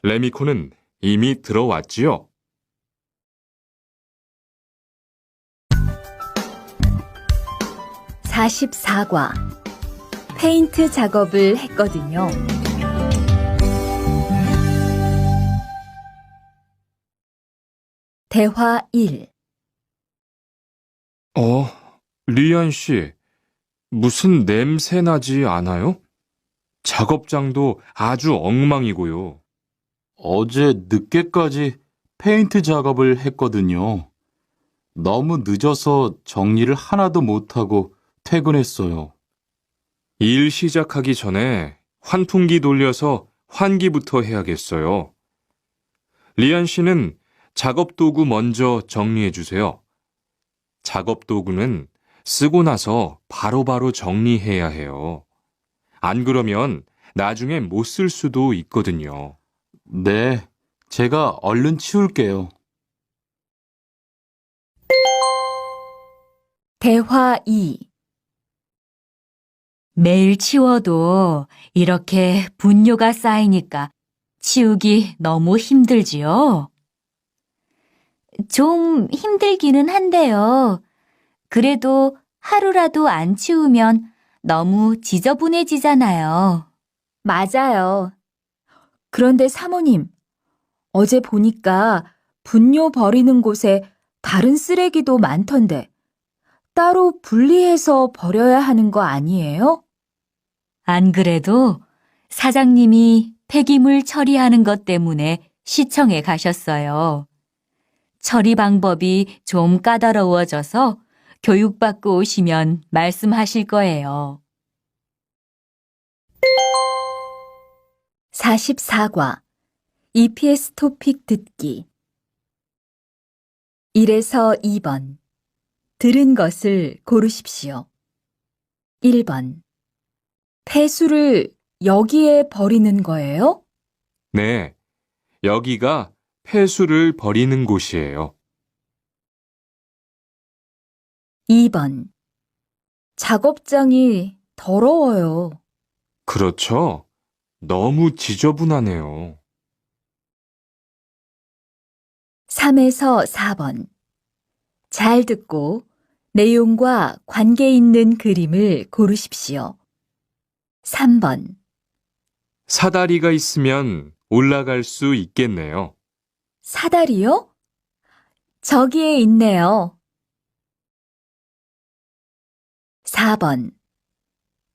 레미콘은 이미 들어왔지요? 44과 페인트 작업을 했거든요. 대화 1. 리안 씨, 무슨 냄새 나지 않아요? 작업장도 아주 엉망이고요. 어제 늦게까지 페인트 작업을 했거든요. 너무 늦어서 정리를 하나도 못하고 퇴근했어요. 일 시작하기 전에 환풍기 돌려서 환기부터 해야겠어요. 리안 씨는 작업 도구 먼저 정리해 주세요. 작업 도구는 쓰고 나서 바로바로 정리해야 해요. 안 그러면 나중에 못 쓸 수도 있거든요. 네, 제가 얼른 치울게요. 대화 2. 매일 치워도 이렇게 분뇨가 쌓이니까 치우기 너무 힘들지요? 좀 힘들기는 한데요. 그래도 하루라도 안 치우면 너무 지저분해지잖아요. 맞아요. 그런데 사모님, 어제 보니까 분뇨 버리는 곳에 다른 쓰레기도 많던데 따로 분리해서 버려야 하는 거 아니에요? 안 그래도 사장님이 폐기물 처리하는 것 때문에 시청에 가셨어요. 처리 방법이 좀 까다로워져서 교육받고 오시면 말씀하실 거예요. 44과 EPS 토픽 듣기 1에서 2번 들은 것을 고르십시오. 1번 폐수를 여기에 버리는 거예요? 네, 여기가 폐수를 버리는 곳이에요. 2번 작업장이 더러워요. 그렇죠? 너무 지저분하네요. 3에서 4번 잘 듣고 내용과 관계 있는 그림을 고르십시오. 3번 사다리가 있으면 올라갈 수 있겠네요. 사다리요? 저기에 있네요. 4번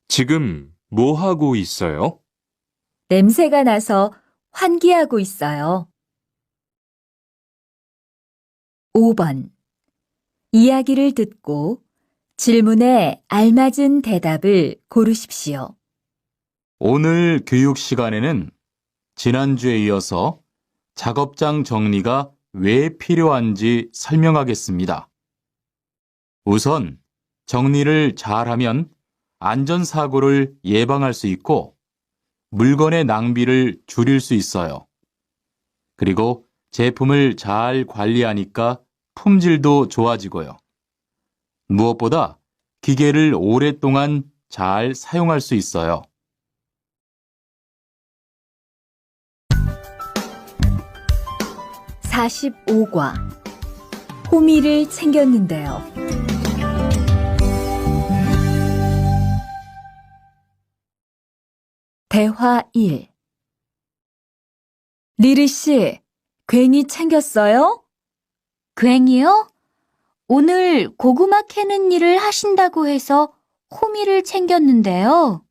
지금 뭐 하고 있어요? 냄새가 나서 환기하고 있어요. 5번 이야기를 듣고 질문에 알맞은 대답을 고르십시오. 오늘 교육 시간에는 지난주에 이어서 작업장 정리가 왜 필요한지 설명하겠습니다. 우선 정리를 잘하면 안전사고를 예방할 수 있고 물건의 낭비를 줄일 수 있어요. 그리고 제품을 잘 관리하니까 품질도 좋아지고요. 무엇보다 기계를 오랫동안 잘 사용할 수 있어요. 45과 호미를 챙겼는데요. 대화 1. 리리 씨, 괜히 챙겼어요? 괜히요? 오늘 고구마 캐는 일을 하신다고 해서 호미를 챙겼는데요.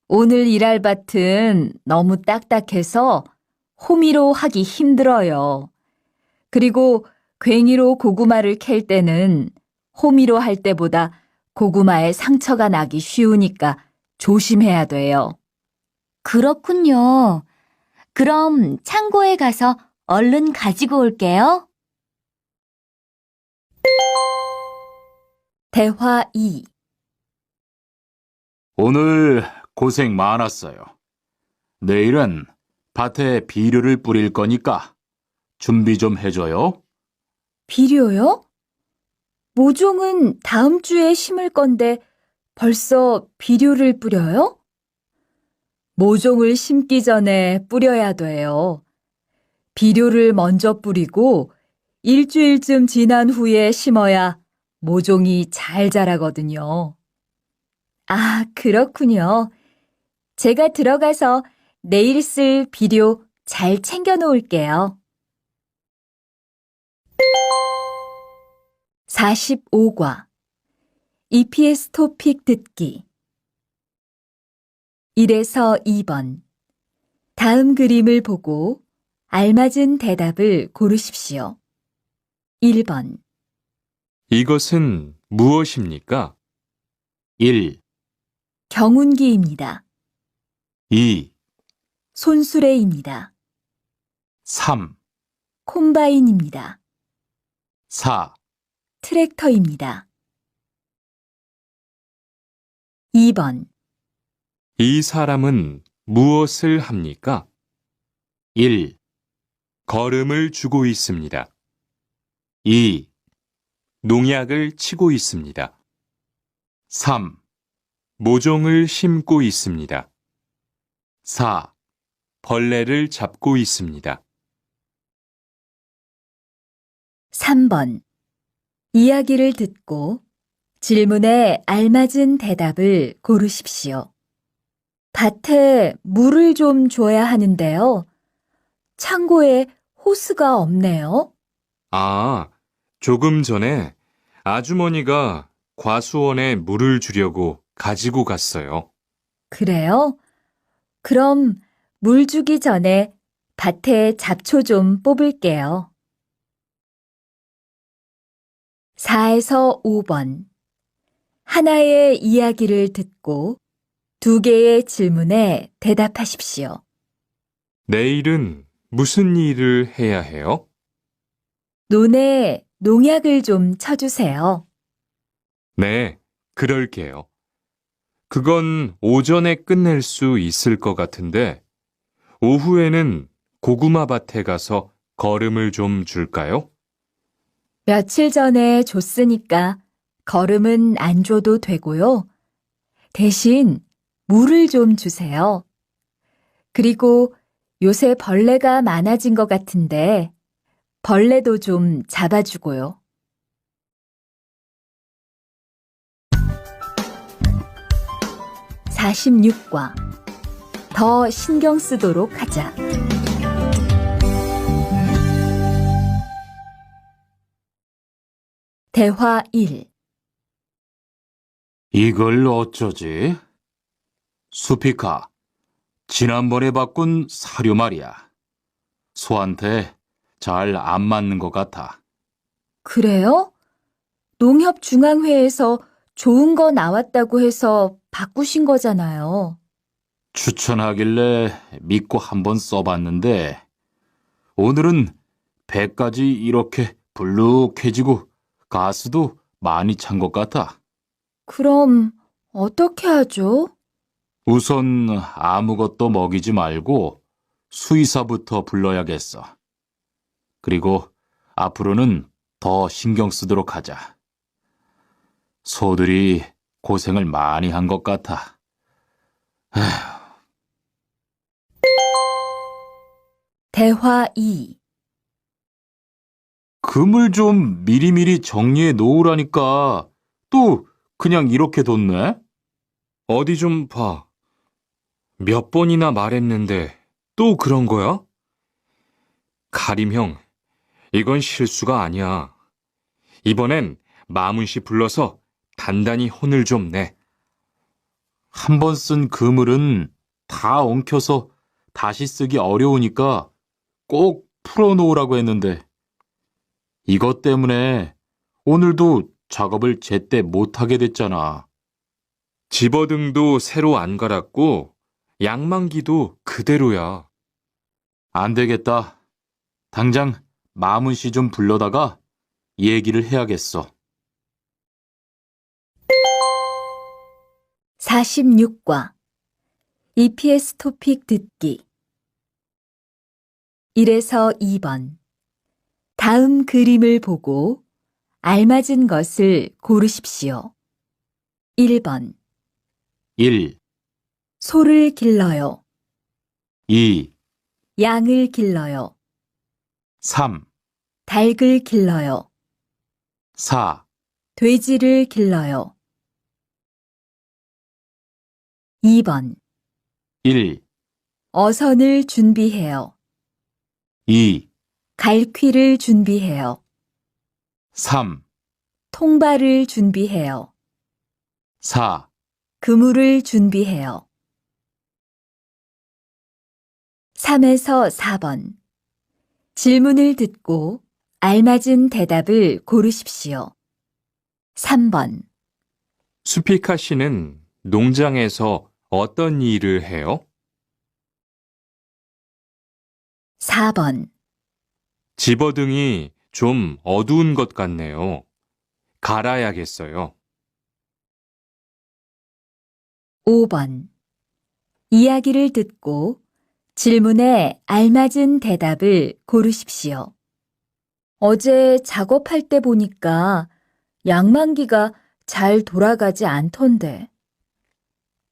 오늘 일할 밭은 너무 딱딱해서 호미로 하기 힘들어요. 그리고 괭이로 고구마를 캘 때는 호미로 할 때보다 고구마에 상처가 나기 쉬우니까 조심해야 돼요. 그렇군요. 그럼 창고에 가서 얼른 가지고 올게요. 대화 2. 오늘 고생 많았어요. 내일은 밭에 비료를 뿌릴 거니까 준비 좀 해줘요. 비료요? 모종은 다음 주에 심을 건데 벌써 비료를 뿌려요? 모종을 심기 전에 뿌려야 돼요. 비료를 먼저 뿌리고 일주일쯤 지난 후에 심어야 모종이 잘 자라거든요. 아, 그렇군요. 제가 들어가서 내일 쓸 비료 잘 챙겨 놓을게요. 45과 EPS 토픽 듣기 1에서 2번 다음 그림을 보고 알맞은 대답을 고르십시오. 1번 이것은 무엇입니까? 1, 경운기입니다. 2, 손수레입니다. 3, 콤바인입니다. 4, 트랙터입니다. 2번 이 사람은 무엇을 합니까? 1, 걸음을 주고 있습니다. 2, 농약을 치고 있습니다. 3, 모종을 심고 있습니다. 4, 벌레를 잡고 있습니다. 3번 이야기를 듣고 질문에 알맞은 대답을 고르십시오. 밭에 물을 좀 줘야 하는데요. 창고에 호스가 없네요. 아, 조금 전에 아주머니가 과수원에 물을 주려고 가지고 갔어요. 그래요? 그럼 물 주기 전에 밭에 잡초 좀 뽑을게요. 4에서 5번 하나의 이야기를 듣고 2개의 질문에 대답하십시오. 내일은 무슨 일을 해야 해요? 논에 농약을 좀 쳐주세요. 네, 그럴게요. 그건 오전에 끝낼 수 있을 것 같은데, 오후에는 고구마 밭에 가서 걸음을 좀 줄까요? 며칠 전에 줬으니까 걸음은 안 줘도 되고요. 대신 물을 좀 주세요. 그리고 요새 벌레가 많아진 것 같은데 벌레도 좀 잡아주고요. 46과 더 신경 쓰도록 하자. 대화 1. 이걸 어쩌지? 수피카, 지난번에 바꾼 사료 말이야. 소한테 잘 안 맞는 것 같아. 그래요? 농협중앙회에서 좋은 거 나왔다고 해서 바꾸신 거잖아요. 추천하길래 믿고 한번 써봤는데 오늘은 배까지 이렇게 불룩해지고 가스도 많이 찬 것 같아. 그럼 어떻게 하죠? 우선 아무것도 먹이지 말고 수의사부터 불러야겠어. 그리고 앞으로는 더 신경 쓰도록 하자. 소들이 고생을 많이 한 것 같아. 대화 2. 금을 좀 미리미리 정리해 놓으라니까 또 그냥 이렇게 뒀네? 어디 좀 봐. 몇 번이나 말했는데 또 그런 거야? 가림 형, 이건 실수가 아니야. 이번엔 마문 씨 불러서 단단히 혼을 좀 내. 한 번 쓴 그물은 다 엉켜서 다시 쓰기 어려우니까 꼭 풀어놓으라고 했는데 이것 때문에 오늘도 작업을 제때 못하게 됐잖아. 집어등도 새로 안 갈았고 양만기도 그대로야. 안 되겠다. 당장 마문 씨 좀 불러다가 얘기를 해야겠어. 46과 EPS 토픽 듣기 1에서 2번 다음 그림을 보고 알맞은 것을 고르십시오. 1번 1, 소를 길러요. 2, 양을 길러요. 3, 닭을 길러요. 4, 돼지를 길러요. 2번 1, 어선을 준비해요. 2, 갈퀴를 준비해요. 3, 통발을 준비해요. 4, 그물을 준비해요. 3에서 4번. 질문을 듣고 알맞은 대답을 고르십시오. 3번, 수피카 씨는 농장에서 어떤 일을 해요? 4번, 집어등이 좀 어두운 것 같네요. 갈아야겠어요. 5번. 이야기를 듣고 질문에 알맞은 대답을 고르십시오. 어제 작업할 때 보니까 양만기가 잘 돌아가지 않던데.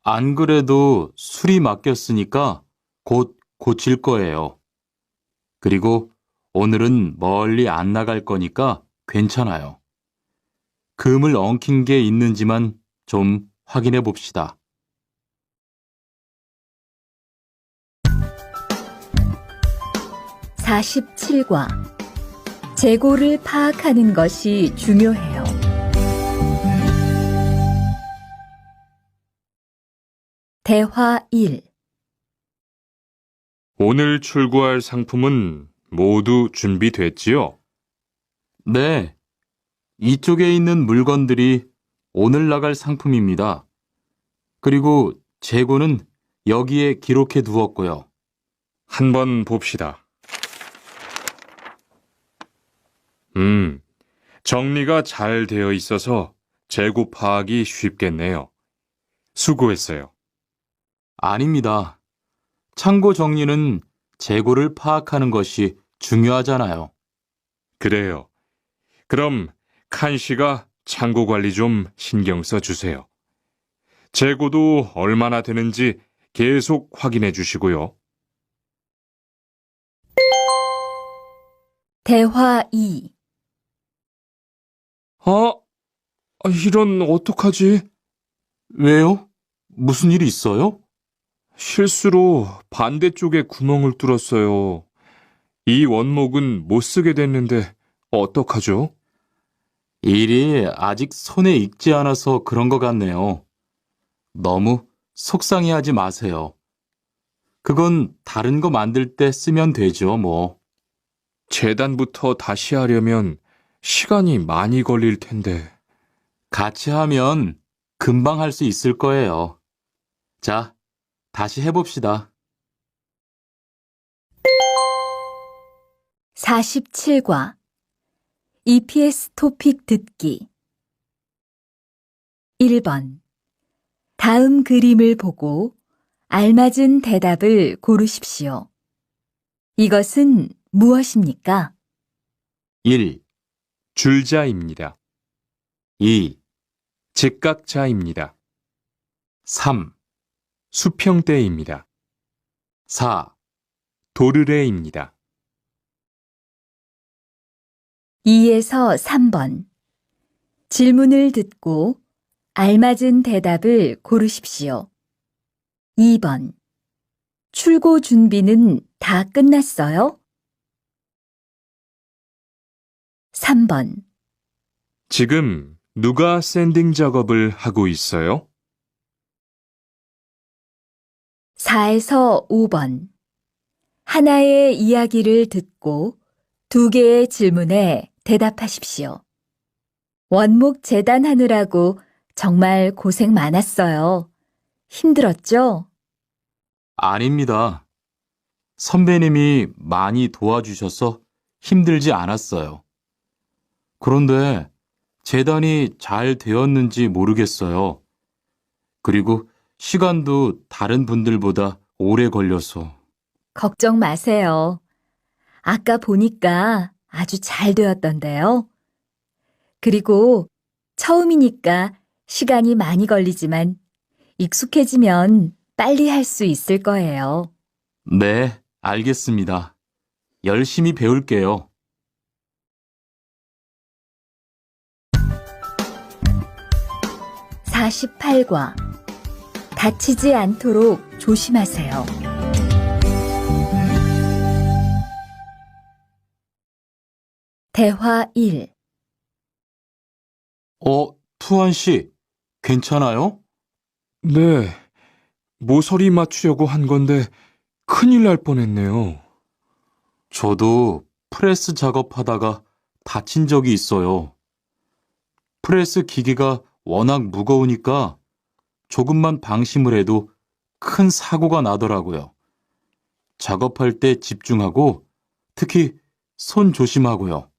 안 그래도 술이 맡겼으니까 곧 고칠 거예요. 그리고 오늘은 멀리 안 나갈 거니까 괜찮아요. 금을 엉킨 게 있는지만 좀 확인해 봅시다. 47과 재고를 파악하는 것이 중요해요. 대화 1. 오늘 출고할 상품은 모두 준비됐지요? 네, 이쪽에 있는 물건들이 오늘 나갈 상품입니다. 그리고 재고는 여기에 기록해 두었고요. 한번 봅시다. 정리가 잘 되어 있어서 재고 파악이 쉽겠네요. 수고했어요. 아닙니다. 창고 정리는 재고를 파악하는 것이 중요하잖아요. 그래요. 그럼 칸 씨가 창고 관리 좀 신경 써 주세요. 재고도 얼마나 되는지 계속 확인해 주시고요. 대화 2. 이런 어떡하지? 왜요? 무슨 일이 있어요? 실수로 반대쪽에 구멍을 뚫었어요. 이 원목은 못 쓰게 됐는데 어떡하죠? 일이 아직 손에 익지 않아서 그런 것 같네요. 너무 속상해하지 마세요. 그건 다른 거 만들 때 쓰면 되죠, 뭐. 재단부터 다시 하려면 시간이 많이 걸릴 텐데. 같이 하면 금방 할 수 있을 거예요. 자, 다시 해봅시다. 47과 EPS 토픽 듣기 1번. 다음 그림을 보고 알맞은 대답을 고르십시오. 이것은 무엇입니까? 1, 줄자입니다. 2, 직각자입니다. 3, 수평대입니다. 4, 도르래입니다. 2에서 3번. 질문을 듣고 알맞은 대답을 고르십시오. 2번. 출고 준비는 다 끝났어요? 3번. 지금 누가 샌딩 작업을 하고 있어요? 4에서 5번. 하나의 이야기를 듣고 2개의 질문에 대답하십시오. 원목 재단하느라고 정말 고생 많았어요. 힘들었죠? 아닙니다. 선배님이 많이 도와주셔서 힘들지 않았어요. 그런데 재단이 잘 되었는지 모르겠어요. 그리고 시간도 다른 분들보다 오래 걸려서. 걱정 마세요. 아까 보니까 아주 잘 되었던데요. 그리고 처음이니까 시간이 많이 걸리지만 익숙해지면 빨리 할 수 있을 거예요. 네, 알겠습니다. 열심히 배울게요. 48과 다치지 않도록 조심하세요. 대화 1. 투한 씨, 괜찮아요? 네, 모서리 맞추려고 한 건데 큰일 날 뻔했네요. 저도 프레스 작업하다가 다친 적이 있어요. 프레스 기계가 워낙 무거우니까 조금만 방심을 해도 큰 사고가 나더라고요. 작업할 때 집중하고 특히 손 조심하고요.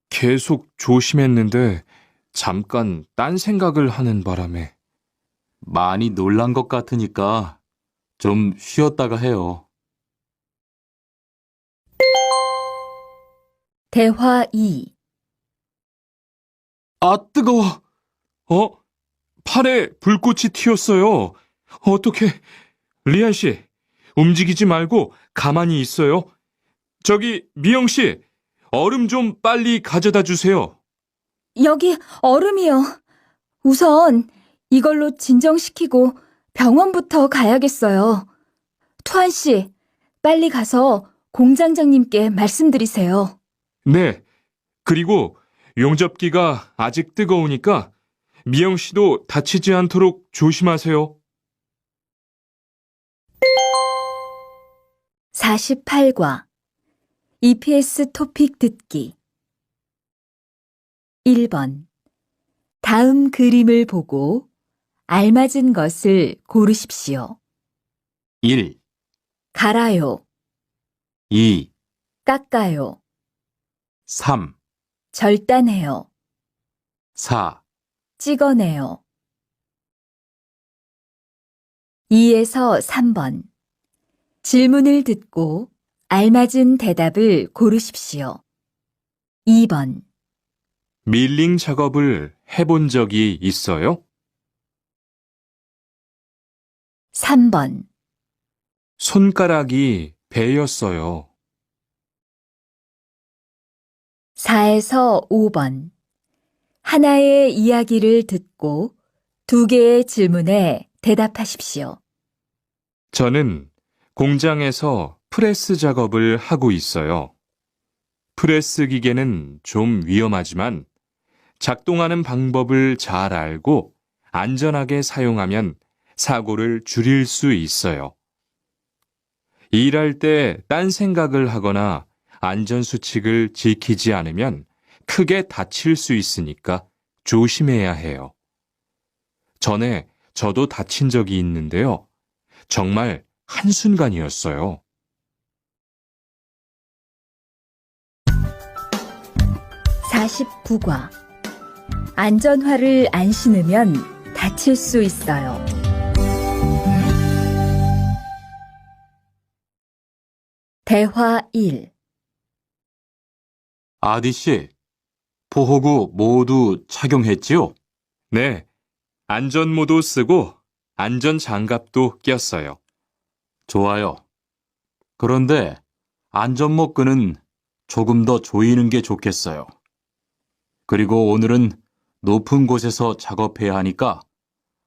계속 조심했는데 잠깐 딴 생각을 하는 바람에. 많이 놀란 것 같으니까 좀 쉬었다가 해요. 대화 2. 아, 뜨거워! 팔에 불꽃이 튀었어요. 어떻게? 리안 씨, 움직이지 말고 가만히 있어요. 저기, 미영 씨, 얼음 좀 빨리 가져다 주세요. 여기 얼음이요. 우선 이걸로 진정시키고 병원부터 가야겠어요. 투한 씨, 빨리 가서 공장장님께 말씀드리세요. 네, 그리고 용접기가 아직 뜨거우니까 미영 씨도 다치지 않도록 조심하세요. 48과 EPS 토픽 듣기 1번. 다음 그림을 보고 알맞은 것을 고르십시오. 1, 갈아요, 2, 깎아요, 3, 절단해요, 4, 찍어내요. 2에서 3번. 질문을 듣고 알맞은 대답을 고르십시오. 2번. 밀링 작업을 해본 적이 있어요? 3번. 손가락이 베였어요. 4에서 5번. 하나의 이야기를 듣고 2개의 질문에 대답하십시오. 저는 공장에서 프레스 작업을 하고 있어요. 프레스 기계는 좀 위험하지만 작동하는 방법을 잘 알고 안전하게 사용하면 사고를 줄일 수 있어요. 일할 때 딴 생각을 하거나 안전수칙을 지키지 않으면 크게 다칠 수 있으니까 조심해야 해요. 전에 저도 다친 적이 있는데요. 정말 한순간이었어요. 49과. 안전화를 안 신으면 다칠 수 있어요. 대화 1. 아디 씨, 보호구 모두 착용했지요? 네, 안전모도 쓰고 안전장갑도 꼈어요. 좋아요. 그런데 안전모 끈은 조금 더 조이는 게 좋겠어요. 그리고 오늘은 높은 곳에서 작업해야 하니까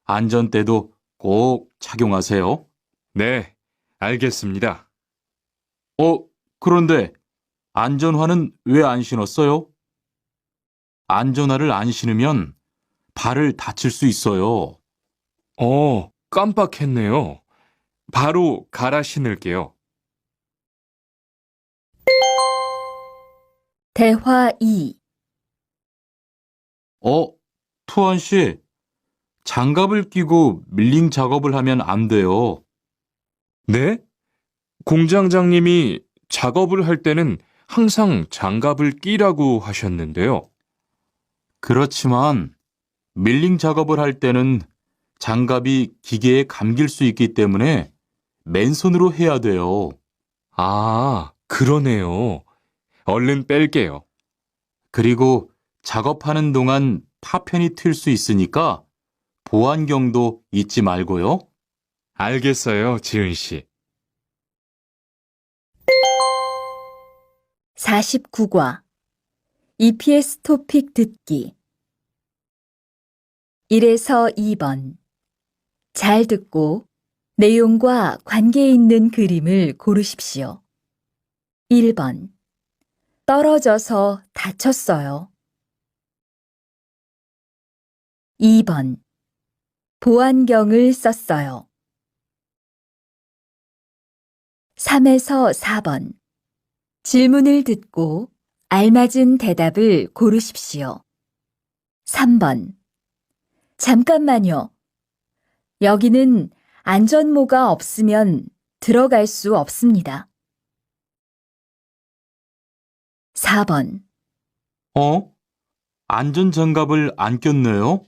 안전대도 꼭 착용하세요. 네, 알겠습니다. 그런데 안전화는 왜 안 신었어요? 안전화를 안 신으면 발을 다칠 수 있어요. 깜빡했네요. 바로 갈아 신을게요. 대화 2. 투한 씨, 장갑을 끼고 밀링 작업을 하면 안 돼요. 네? 공장장님이 작업을 할 때는 항상 장갑을 끼라고 하셨는데요. 그렇지만 밀링 작업을 할 때는 장갑이 기계에 감길 수 있기 때문에 맨손으로 해야 돼요. 아, 그러네요. 얼른 뺄게요. 그리고 작업하는 동안 파편이 튈 수 있으니까 보안경도 잊지 말고요. 알겠어요, 지은 씨. 49과. EPS 토픽 듣기 1에서 2번. 잘 듣고 내용과 관계 있는 그림을 고르십시오. 1번. 떨어져서 다쳤어요. 2번. 보안경을 썼어요. 3에서 4번. 질문을 듣고 알맞은 대답을 고르십시오. 3번. 잠깐만요. 여기는 안전모가 없으면 들어갈 수 없습니다. 4번. 안전장갑을 안 꼈네요.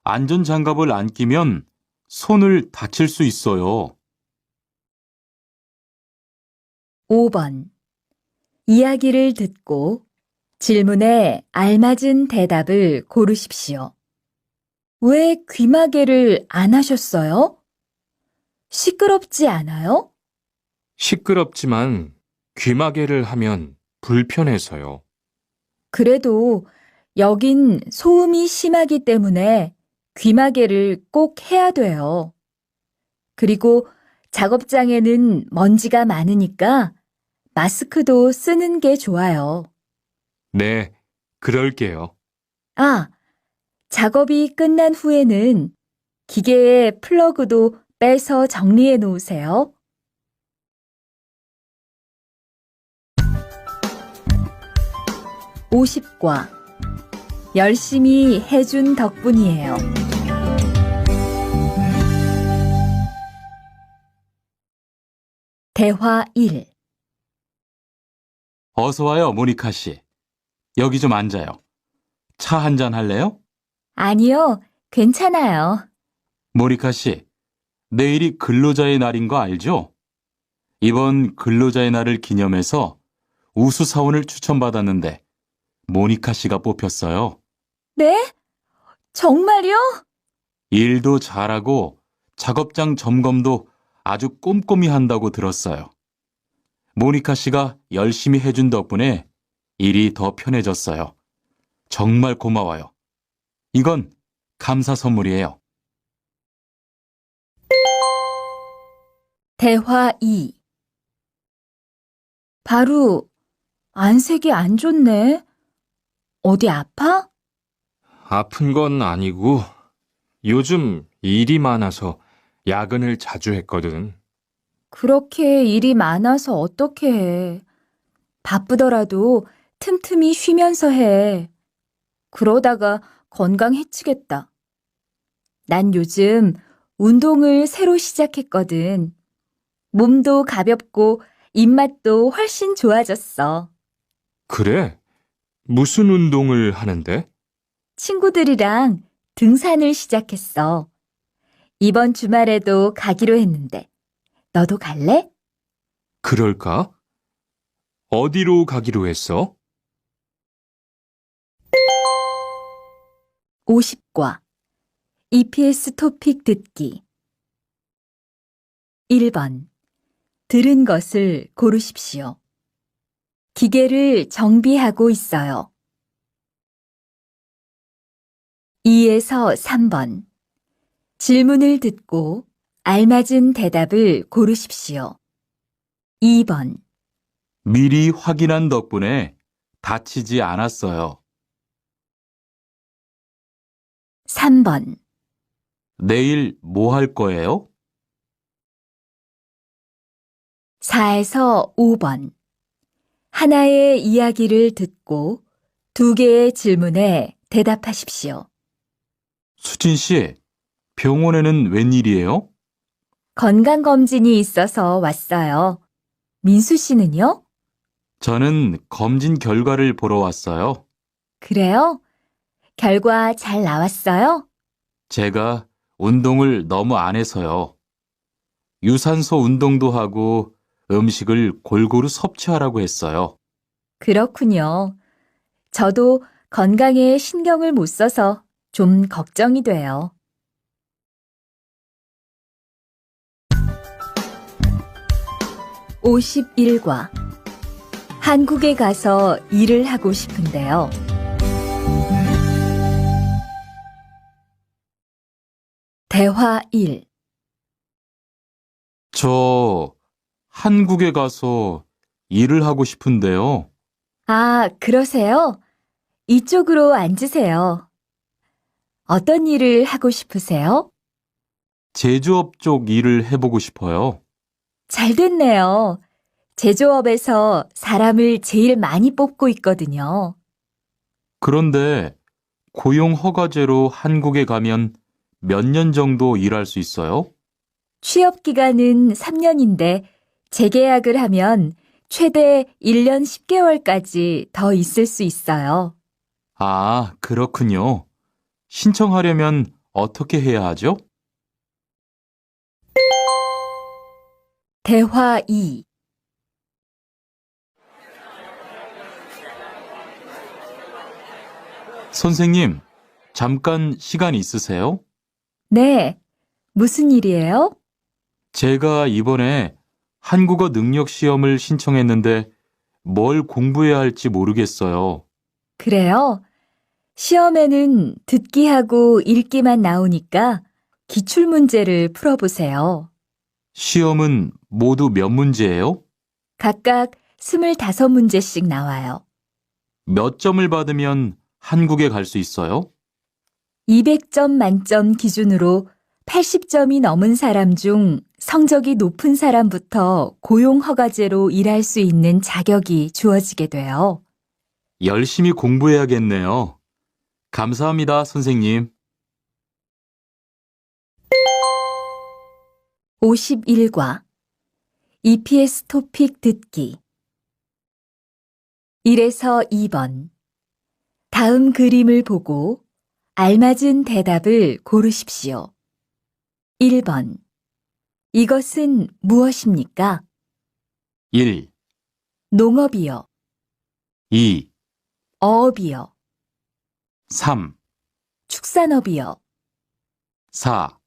안전장갑을 안 끼면 손을 다칠 수 있어요. 5번. 이야기를 듣고 질문에 알맞은 대답을 고르십시오. 왜 귀마개를 안 하셨어요? 시끄럽지 않아요? 시끄럽지만 귀마개를 하면 불편해서요. 그래도 여긴 소음이 심하기 때문에 귀마개를 꼭 해야 돼요. 그리고 작업장에는 먼지가 많으니까 마스크도 쓰는 게 좋아요. 네, 그럴게요. 아, 작업이 끝난 후에는 기계의 플러그도 빼서 정리해 놓으세요. 50과 열심히 해준 덕분이에요. 대화 1. 어서 와요, 모니카 씨. 여기 좀 앉아요. 차 한잔 할래요? 아니요, 괜찮아요. 모니카 씨, 내일이 근로자의 날인 거 알죠? 이번 근로자의 날을 기념해서 우수 사원을 추천받았는데 모니카 씨가 뽑혔어요. 네? 정말요? 일도 잘하고 작업장 점검도 아주 꼼꼼히 한다고 들었어요. 모니카 씨가 열심히 해준 덕분에 일이 더 편해졌어요. 정말 고마워요. 이건 감사 선물이에요. 대화 2. 바로 안색이 안 좋네. 어디 아파? 아픈 건 아니고 요즘 일이 많아서 야근을 자주 했거든. 그렇게 일이 많아서 어떻게 해. 바쁘더라도 틈틈이 쉬면서 해. 그러다가 건강 해치겠다. 난 요즘 운동을 새로 시작했거든. 몸도 가볍고 입맛도 훨씬 좋아졌어. 그래? 무슨 운동을 하는데? 친구들이랑 등산을 시작했어. 이번 주말에도 가기로 했는데, 너도 갈래? 그럴까? 어디로 가기로 했어? 50과 EPS 토픽 듣기 1번. 들은 것을 고르십시오. 기계를 정비하고 있어요. 2에서 3번. 질문을 듣고 알맞은 대답을 고르십시오. 2번. 미리 확인한 덕분에 다치지 않았어요. 3번. 내일 뭐 할 거예요? 4에서 5번. 하나의 이야기를 듣고 2개의 질문에 대답하십시오. 수진 씨, 병원에는 웬일이에요? 건강검진이 있어서 왔어요. 민수 씨는요? 저는 검진 결과를 보러 왔어요. 그래요? 결과 잘 나왔어요? 제가 운동을 너무 안 해서요. 유산소 운동도 하고 음식을 골고루 섭취하라고 했어요. 그렇군요. 저도 건강에 신경을 못 써서 좀 걱정이 돼요. 51과 한국에 가서 일을 하고 싶은데요. 대화 1. 저 한국에 가서 일을 하고 싶은데요. 아, 그러세요? 이쪽으로 앉으세요. 어떤 일을 하고 싶으세요? 제조업 쪽 일을 해보고 싶어요. 잘 됐네요. 제조업에서 사람을 제일 많이 뽑고 있거든요. 그런데 고용 허가제로 한국에 가면 몇 년 정도 일할 수 있어요? 취업 기간은 3년인데 재계약을 하면 최대 1년 10개월까지 더 있을 수 있어요. 아, 그렇군요. 신청하려면 어떻게 해야 하죠? 대화 2. 선생님, 잠깐 시간 있으세요? 네, 무슨 일이에요? 제가 이번에 한국어 능력 시험을 신청했는데 뭘 공부해야 할지 모르겠어요. 그래요? 시험에는 듣기하고 읽기만 나오니까 기출문제를 풀어보세요. 시험은 모두 몇 문제예요? 각각 25문제씩 나와요. 몇 점을 받으면 한국에 갈 수 있어요? 200점 만점 기준으로 80점이 넘은 사람 중 성적이 높은 사람부터 고용허가제로 일할 수 있는 자격이 주어지게 돼요. 열심히 공부해야겠네요. 감사합니다, 선생님. 51과 EPS 토픽 듣기 1에서 2번 다음 그림을 보고 알맞은 대답을 고르십시오. 1번 이것은 무엇입니까? 1, 농업이요. 2, 어업이요. 3, 축산업이요. 4,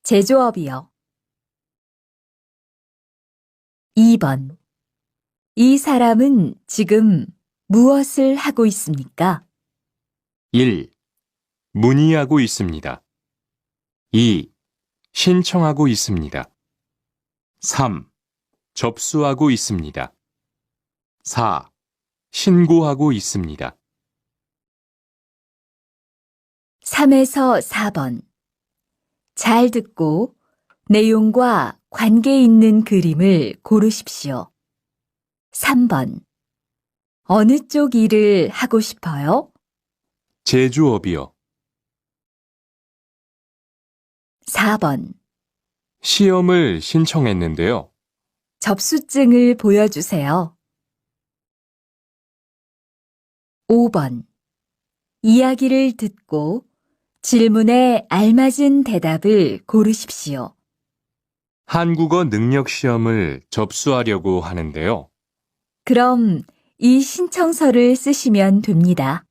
제조업이요. 2번 이 사람은 지금 무엇을 하고 있습니까? 1, 문의하고 있습니다. 2, 신청하고 있습니다. 3, 접수하고 있습니다. 4, 신고하고 있습니다. 3에서 4번 잘 듣고 내용과 관계 있는 그림을 고르십시오. 3번 어느 쪽 일을 하고 싶어요? 제조업이요. 4번 시험을 신청했는데요. 접수증을 보여주세요. 5번 이야기를 듣고 질문에 알맞은 대답을 고르십시오. 한국어 능력 시험을 접수하려고 하는데요. 그럼 이 신청서를 쓰시면 됩니다.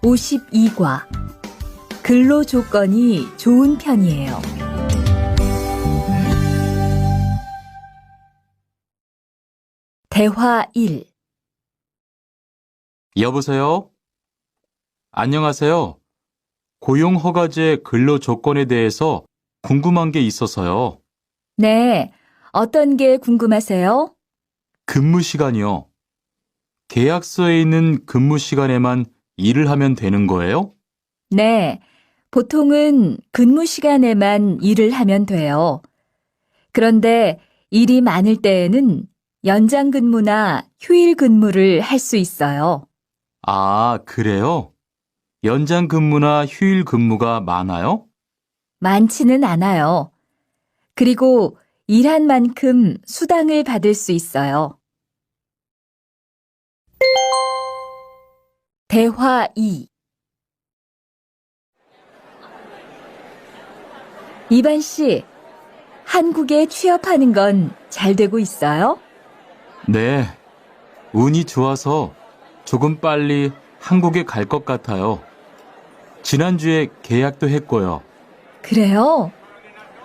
52과 근로 조건이 좋은 편이에요. 대화 1. 여보세요? 안녕하세요. 고용허가제 근로 조건에 대해서 궁금한 게 있어서요. 네, 어떤 게 궁금하세요? 근무 시간이요. 계약서에 있는 근무 시간에만 일을 하면 되는 거예요? 네, 보통은 근무 시간에만 일을 하면 돼요. 그런데 일이 많을 때에는 연장 근무나 휴일 근무를 할 수 있어요. 아, 그래요? 연장 근무나 휴일 근무가 많아요? 많지는 않아요. 그리고 일한 만큼 수당을 받을 수 있어요. 대화 2. 이반 씨, 한국에 취업하는 건 잘 되고 있어요? 네. 운이 좋아서 조금 빨리 한국에 갈 것 같아요. 지난주에 계약도 했고요. 그래요?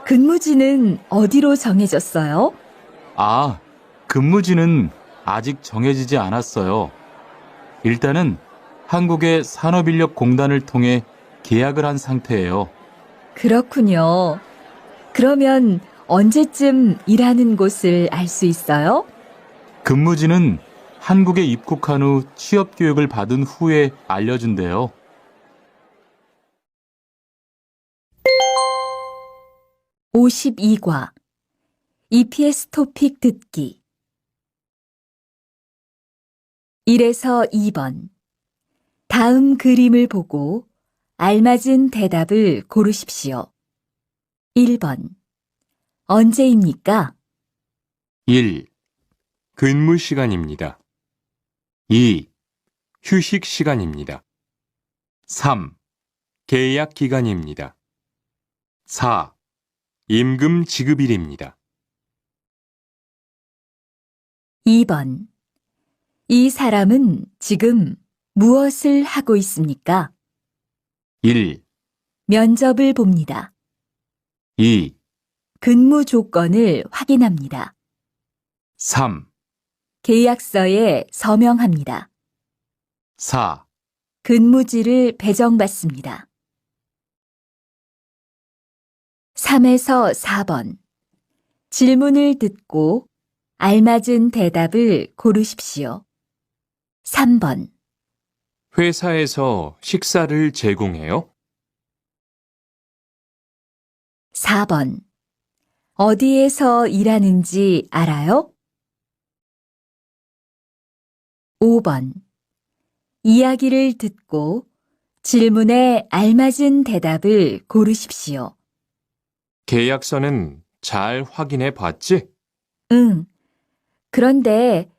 근무지는 어디로 정해졌어요? 아, 근무지는 아직 정해지지 않았어요. 일단은 한국의 산업인력공단을 통해 계약을 한 상태예요. 그렇군요. 그러면 언제쯤 일하는 곳을 알 수 있어요? 근무지는 한국에 입국한 후 취업 교육을 받은 후에 알려준대요. 52과 EPS 토픽 듣기 1에서 2번 다음 그림을 보고 알맞은 대답을 고르십시오. 1번 언제입니까? 1, 근무 시간입니다. 2, 휴식 시간입니다. 3, 계약 기간입니다. 4, 임금 지급일입니다. 2번 이 사람은 지금 무엇을 하고 있습니까? 1, 면접을 봅니다. 2, 근무 조건을 확인합니다. 3, 계약서에 서명합니다. 4, 근무지를 배정받습니다. 3에서 4번 질문을 듣고 알맞은 대답을 고르십시오. 3번 회사에서 식사를 제공해요? 4번 어디에서 일하는지 알아요? 5번 이야기를 듣고 질문에 알맞은 대답을 고르십시오. 계약서는 잘 확인해 봤지? 응. 그런데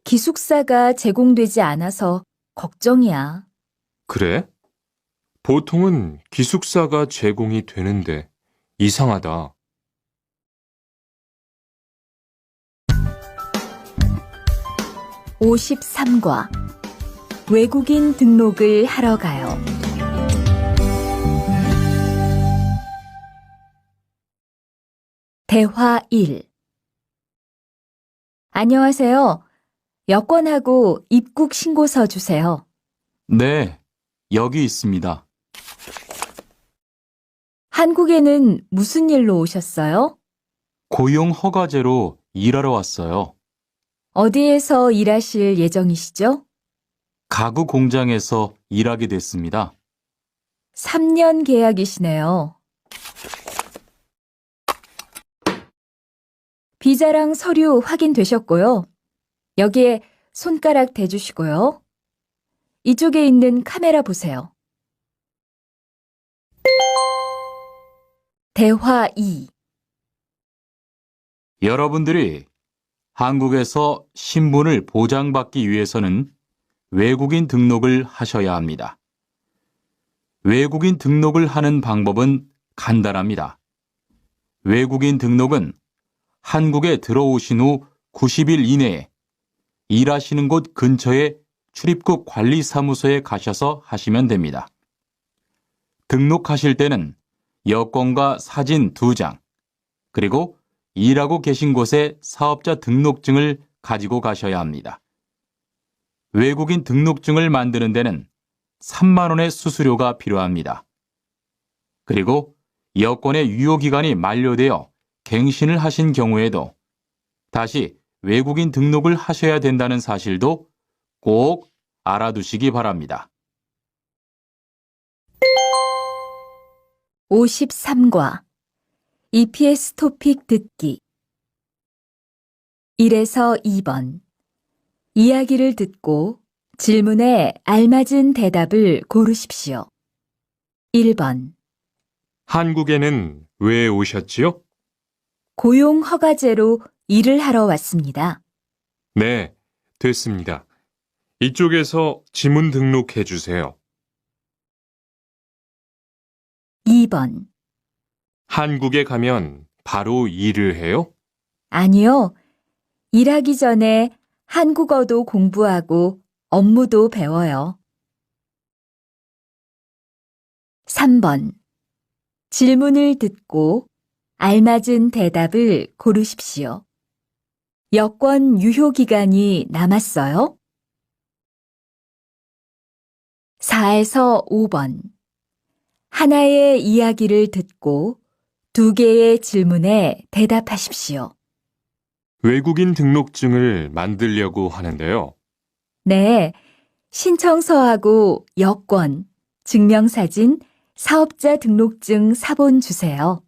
기숙사가 제공되지 않아서 걱정이야. 그래? 보통은 기숙사가 제공이 되는데 이상하다. 53과 외국인 등록을 하러 가요. 대화 1 안녕하세요. 여권하고 입국 신고서 주세요. 네, 여기 있습니다. 한국에는 무슨 일로 오셨어요? 고용 허가제로 일하러 왔어요. 어디에서 일하실 예정이시죠? 가구 공장에서 일하게 됐습니다. 3년 계약이시네요. 비자랑 서류 확인되셨고요. 여기에 손가락 대주시고요. 이쪽에 있는 카메라 보세요. 대화 2 여러분들이 한국에서 신분을 보장받기 위해서는 외국인 등록을 하셔야 합니다. 외국인 등록을 하는 방법은 간단합니다. 외국인 등록은 한국에 들어오신 후 90일 이내에 일하시는 곳 근처의 출입국 관리사무소에 가셔서 하시면 됩니다. 등록하실 때는 여권과 사진 2장, 그리고 일하고 계신 곳의 사업자 등록증을 가지고 가셔야 합니다. 외국인 등록증을 만드는 데는 3만 원의 수수료가 필요합니다. 그리고 여권의 유효기간이 만료되어 갱신을 하신 경우에도 다시 외국인 등록을 하셔야 된다는 사실도 꼭 알아두시기 바랍니다. 53과 EPS 토픽 듣기 1에서 2번 이야기를 듣고 질문에 알맞은 대답을 고르십시오. 1번 한국에는 왜 오셨지요? 고용 허가제로 일을 하러 왔습니다. 네, 됐습니다. 이쪽에서 지문 등록해 주세요. 2번 한국에 가면 바로 일을 해요? 아니요. 일하기 전에 한국어도 공부하고 업무도 배워요. 3번 질문을 듣고 알맞은 대답을 고르십시오. 여권 유효 기간이 남았어요? 4에서 5번. 하나의 이야기를 듣고 2개의 질문에 대답하십시오. 외국인 등록증을 만들려고 하는데요. 네, 신청서하고 여권, 증명사진, 사업자 등록증 사본 주세요.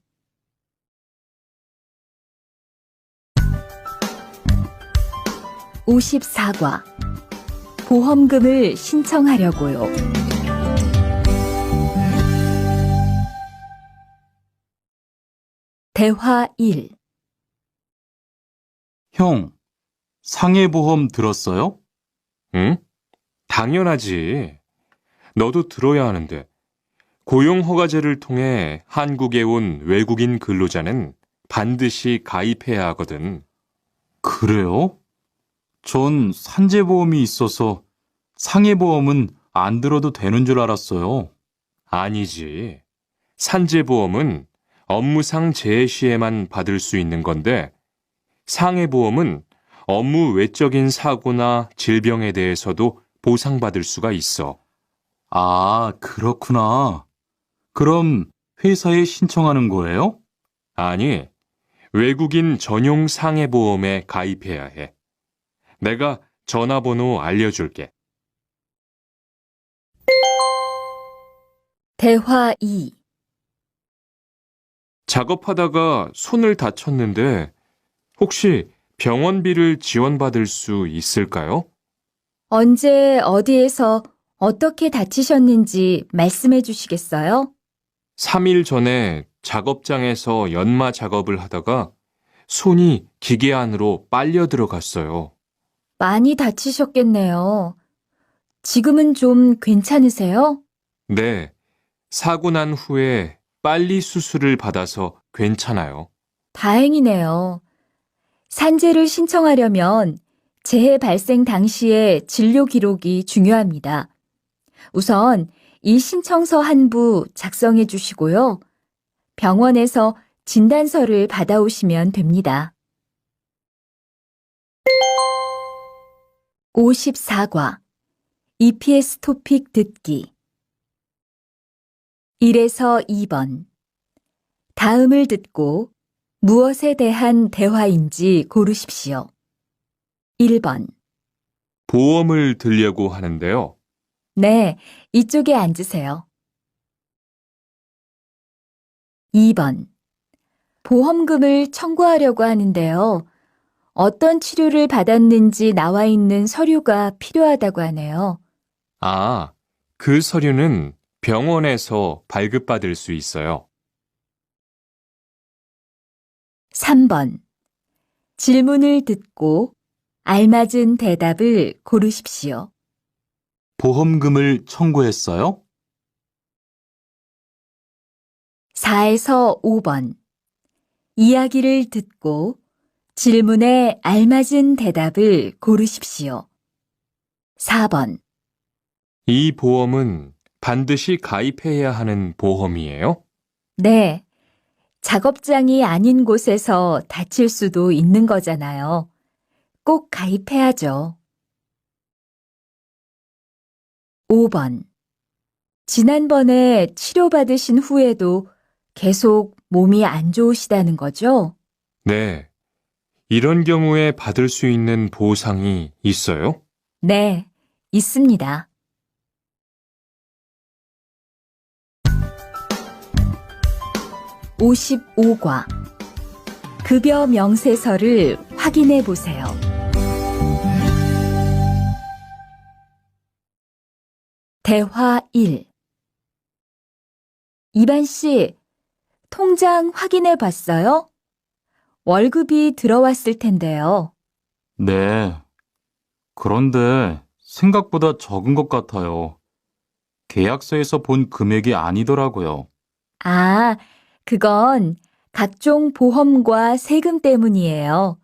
54과 보험금을 신청하려고요. 대화 1. 형, 상해보험 들었어요? 응? 당연하지. 너도 들어야 하는데. 고용허가제를 통해 한국에 온 외국인 근로자는 반드시 가입해야 하거든. 그래요? 전 산재보험이 있어서 상해보험은 안 들어도 되는 줄 알았어요. 아니지. 산재보험은 업무상 재해 시에만 받을 수 있는 건데, 상해보험은 업무 외적인 사고나 질병에 대해서도 보상받을 수가 있어. 아, 그렇구나. 그럼 회사에 신청하는 거예요? 아니, 외국인 전용 상해보험에 가입해야 해. 내가 전화번호 알려줄게. 대화 2. 작업하다가 손을 다쳤는데 혹시 병원비를 지원받을 수 있을까요? 언제 어디에서 어떻게 다치셨는지 말씀해 주시겠어요? 3일 전에 작업장에서 연마 작업을 하다가 손이 기계 안으로 빨려 들어갔어요. 많이 다치셨겠네요. 지금은 좀 괜찮으세요? 네, 사고 난 후에 빨리 수술을 받아서 괜찮아요. 다행이네요. 산재를 신청하려면 재해 발생 당시의 진료 기록이 중요합니다. 우선 이 신청서 한 부 작성해 주시고요. 병원에서 진단서를 받아오시면 됩니다. 54과 EPS 토픽 듣기 1에서 2번. 다음을 듣고 무엇에 대한 대화인지 고르십시오. 1번. 보험을 들려고 하는데요. 네, 이쪽에 앉으세요. 2번. 보험금을 청구하려고 하는데요. 어떤 치료를 받았는지 나와 있는 서류가 필요하다고 하네요. 아, 그 서류는 병원에서 발급받을 수 있어요. 3번. 질문을 듣고 알맞은 대답을 고르십시오. 보험금을 청구했어요? 4에서 5번. 이야기를 듣고 질문에 알맞은 대답을 고르십시오. 4번. 이 보험은 반드시 가입해야 하는 보험이에요? 네. 작업장이 아닌 곳에서 다칠 수도 있는 거잖아요. 꼭 가입해야죠. 5번. 지난번에 치료받으신 후에도 계속 몸이 안 좋으시다는 거죠? 네. 이런 경우에 받을 수 있는 보상이 있어요? 네, 있습니다. 55과 급여 명세서를 확인해 보세요. 대화 1. 이반 씨, 통장 확인해 봤어요? 월급이 들어왔을 텐데요. 네. 그런데 생각보다 적은 것 같아요. 계약서에서 본 금액이 아니더라고요. 아, 그건 각종 보험과 세금 때문이에요.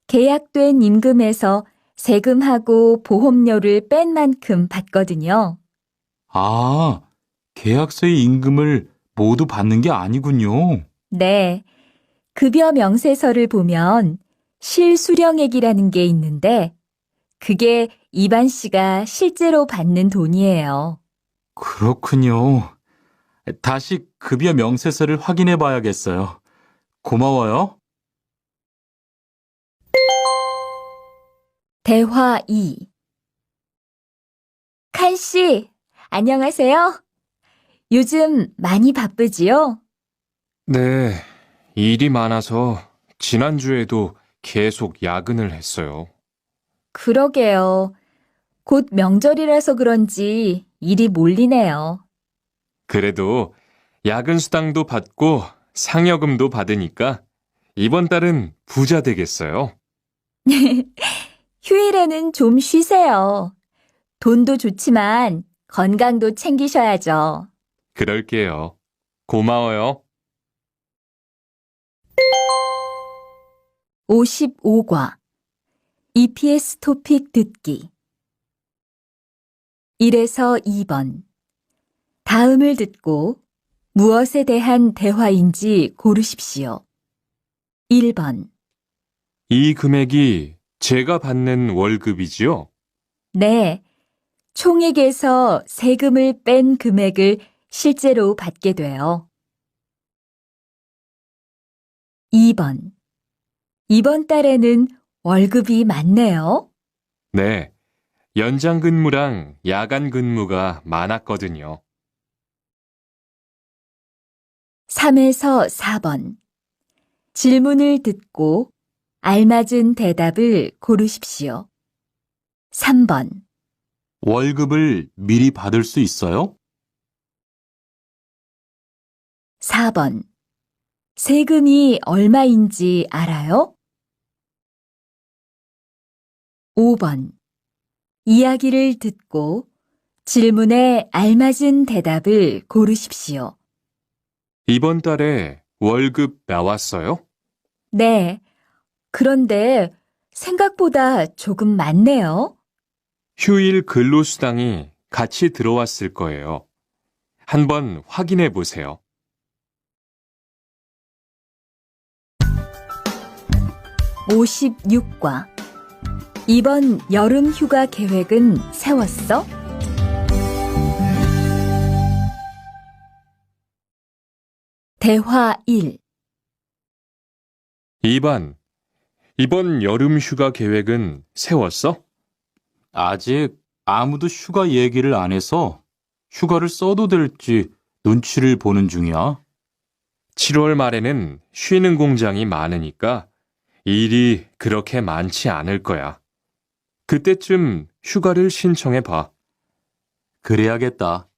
계약된 임금에서 세금하고 보험료를 뺀 만큼 받거든요. 아, 계약서의 임금을 모두 받는 게 아니군요. 네. 급여 명세서를 보면 실수령액이라는 게 있는데 그게 이반 씨가 실제로 받는 돈이에요. 그렇군요. 다시 급여 명세서를 확인해 봐야겠어요. 고마워요. 대화 2. 칸 씨, 안녕하세요. 요즘 많이 바쁘지요? 네, 일이 많아서 지난주에도 계속 야근을 했어요. 그러게요. 곧 명절이라서 그런지 일이 몰리네요. 그래도 야근 수당도 받고 상여금도 받으니까 이번 달은 부자 되겠어요. 휴일에는 좀 쉬세요. 돈도 좋지만 건강도 챙기셔야죠. 그럴게요. 고마워요. 55과 EPS 토픽 듣기 1에서 2번 다음을 듣고 무엇에 대한 대화인지 고르십시오. 1번 이 금액이 제가 받는 월급이지요? 네, 총액에서 세금을 뺀 금액을 실제로 받게 돼요. 2번 이번 달에는 월급이 많네요. 네, 연장 근무랑 야간 근무가 많았거든요. 3에서 4번 질문을 듣고 알맞은 대답을 고르십시오. 3번 월급을 미리 받을 수 있어요? 4번 세금이 얼마인지 알아요? 5번 이야기를 듣고 질문에 알맞은 대답을 고르십시오. 이번 달에 월급 나왔어요? 네, 그런데 생각보다 조금 많네요. 휴일 근로수당이 같이 들어왔을 거예요. 한번 확인해 보세요. 56과 이번 여름 휴가 계획은 세웠어? 대화 1. 2번, 이번 여름 휴가 계획은 세웠어? 아직 아무도 휴가 얘기를 안 해서 휴가를 써도 될지 눈치를 보는 중이야. 7월 말에는 쉬는 공장이 많으니까 일이 그렇게 많지 않을 거야. 그때쯤 휴가를 신청해 봐. 그래야겠다.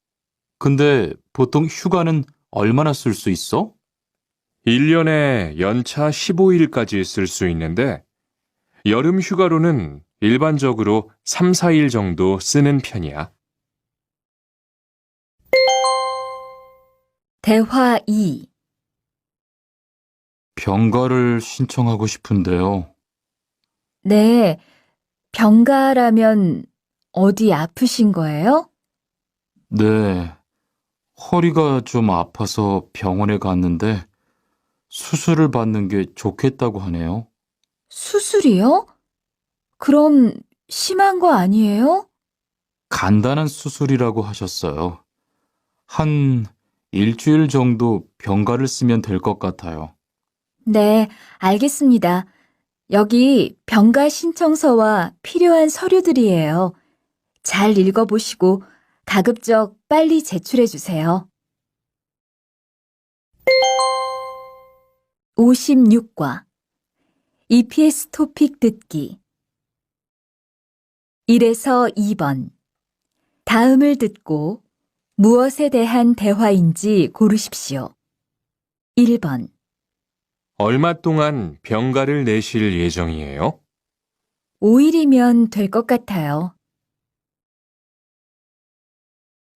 근데 보통 휴가는 얼마나 쓸 수 있어? 1년에 연차 15일까지 쓸 수 있는데 여름 휴가로는 일반적으로 3, 4일 정도 쓰는 편이야. 대화 2. 병가를 신청하고 싶은데요. 네, 병가라면 어디 아프신 거예요? 네, 허리가 좀 아파서 병원에 갔는데 수술을 받는 게 좋겠다고 하네요. 수술이요? 그럼 심한 거 아니에요? 간단한 수술이라고 하셨어요. 한 일주일 정도 병가를 쓰면 될 것 같아요. 네, 알겠습니다. 여기 병가 신청서와 필요한 서류들이에요. 잘 읽어보시고 가급적 빨리 제출해 주세요. 56과 EPS 토픽 듣기 1에서 2번 다음을 듣고 무엇에 대한 대화인지 고르십시오. 1번 얼마 동안 병가를 내실 예정이에요? 5일이면 될 것 같아요.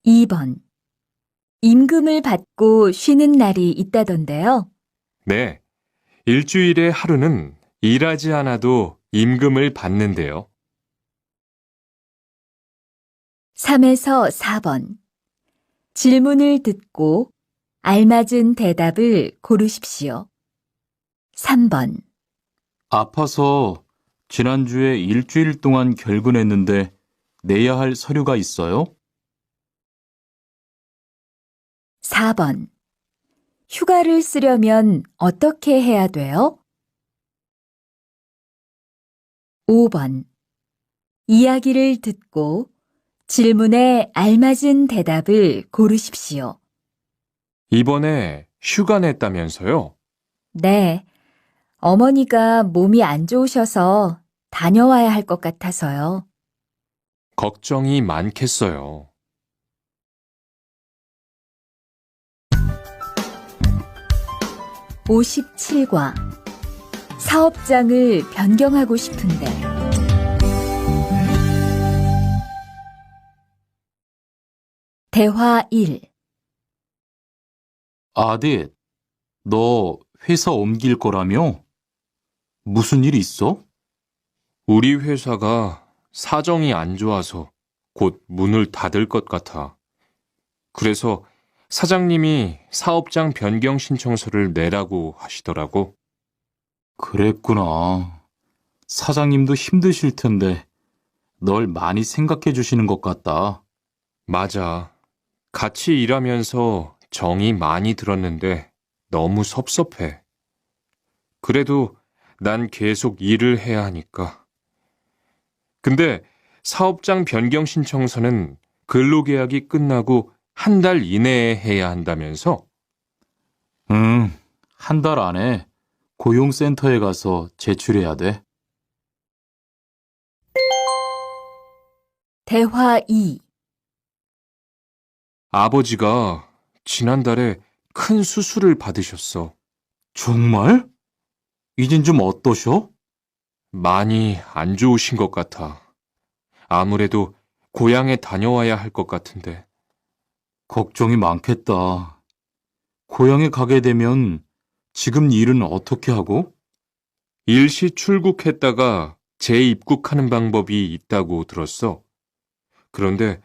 2번 임금을 받고 쉬는 날이 있다던데요. 네. 일주일에 하루는 일하지 않아도 임금을 받는데요. 3에서 4번 질문을 듣고 알맞은 대답을 고르십시오. 3번 아파서 지난주에 일주일 동안 결근했는데 내야 할 서류가 있어요? 4번. 휴가를 쓰려면 어떻게 해야 돼요? 5번. 이야기를 듣고 질문에 알맞은 대답을 고르십시오. 이번에 휴가 냈다면서요? 네. 어머니가 몸이 안 좋으셔서 다녀와야 할 것 같아서요. 걱정이 많겠어요. 57과 사업장을 변경하고 싶은데 대화 1. 아딧, 너 회사 옮길 거라며? 무슨 일 있어? 우리 회사가 사정이 안 좋아서 곧 문을 닫을 것 같아. 그래서 사장님이 사업장 변경 신청서를 내라고 하시더라고. 그랬구나. 사장님도 힘드실 텐데 널 많이 생각해 주시는 것 같다. 맞아. 같이 일하면서 정이 많이 들었는데 너무 섭섭해. 그래도 난 계속 일을 해야 하니까. 근데 사업장 변경 신청서는 근로계약이 끝나고 한 달 이내에 해야 한다면서? 응, 한 달 안에 고용센터에 가서 제출해야 돼. 대화 2. 아버지가 지난달에 큰 수술을 받으셨어. 정말? 이젠 좀 어떠셔? 많이 안 좋으신 것 같아. 아무래도 고향에 다녀와야 할 것 같은데. 걱정이 많겠다. 고향에 가게 되면 지금 일은 어떻게 하고? 일시 출국했다가 재입국하는 방법이 있다고 들었어. 그런데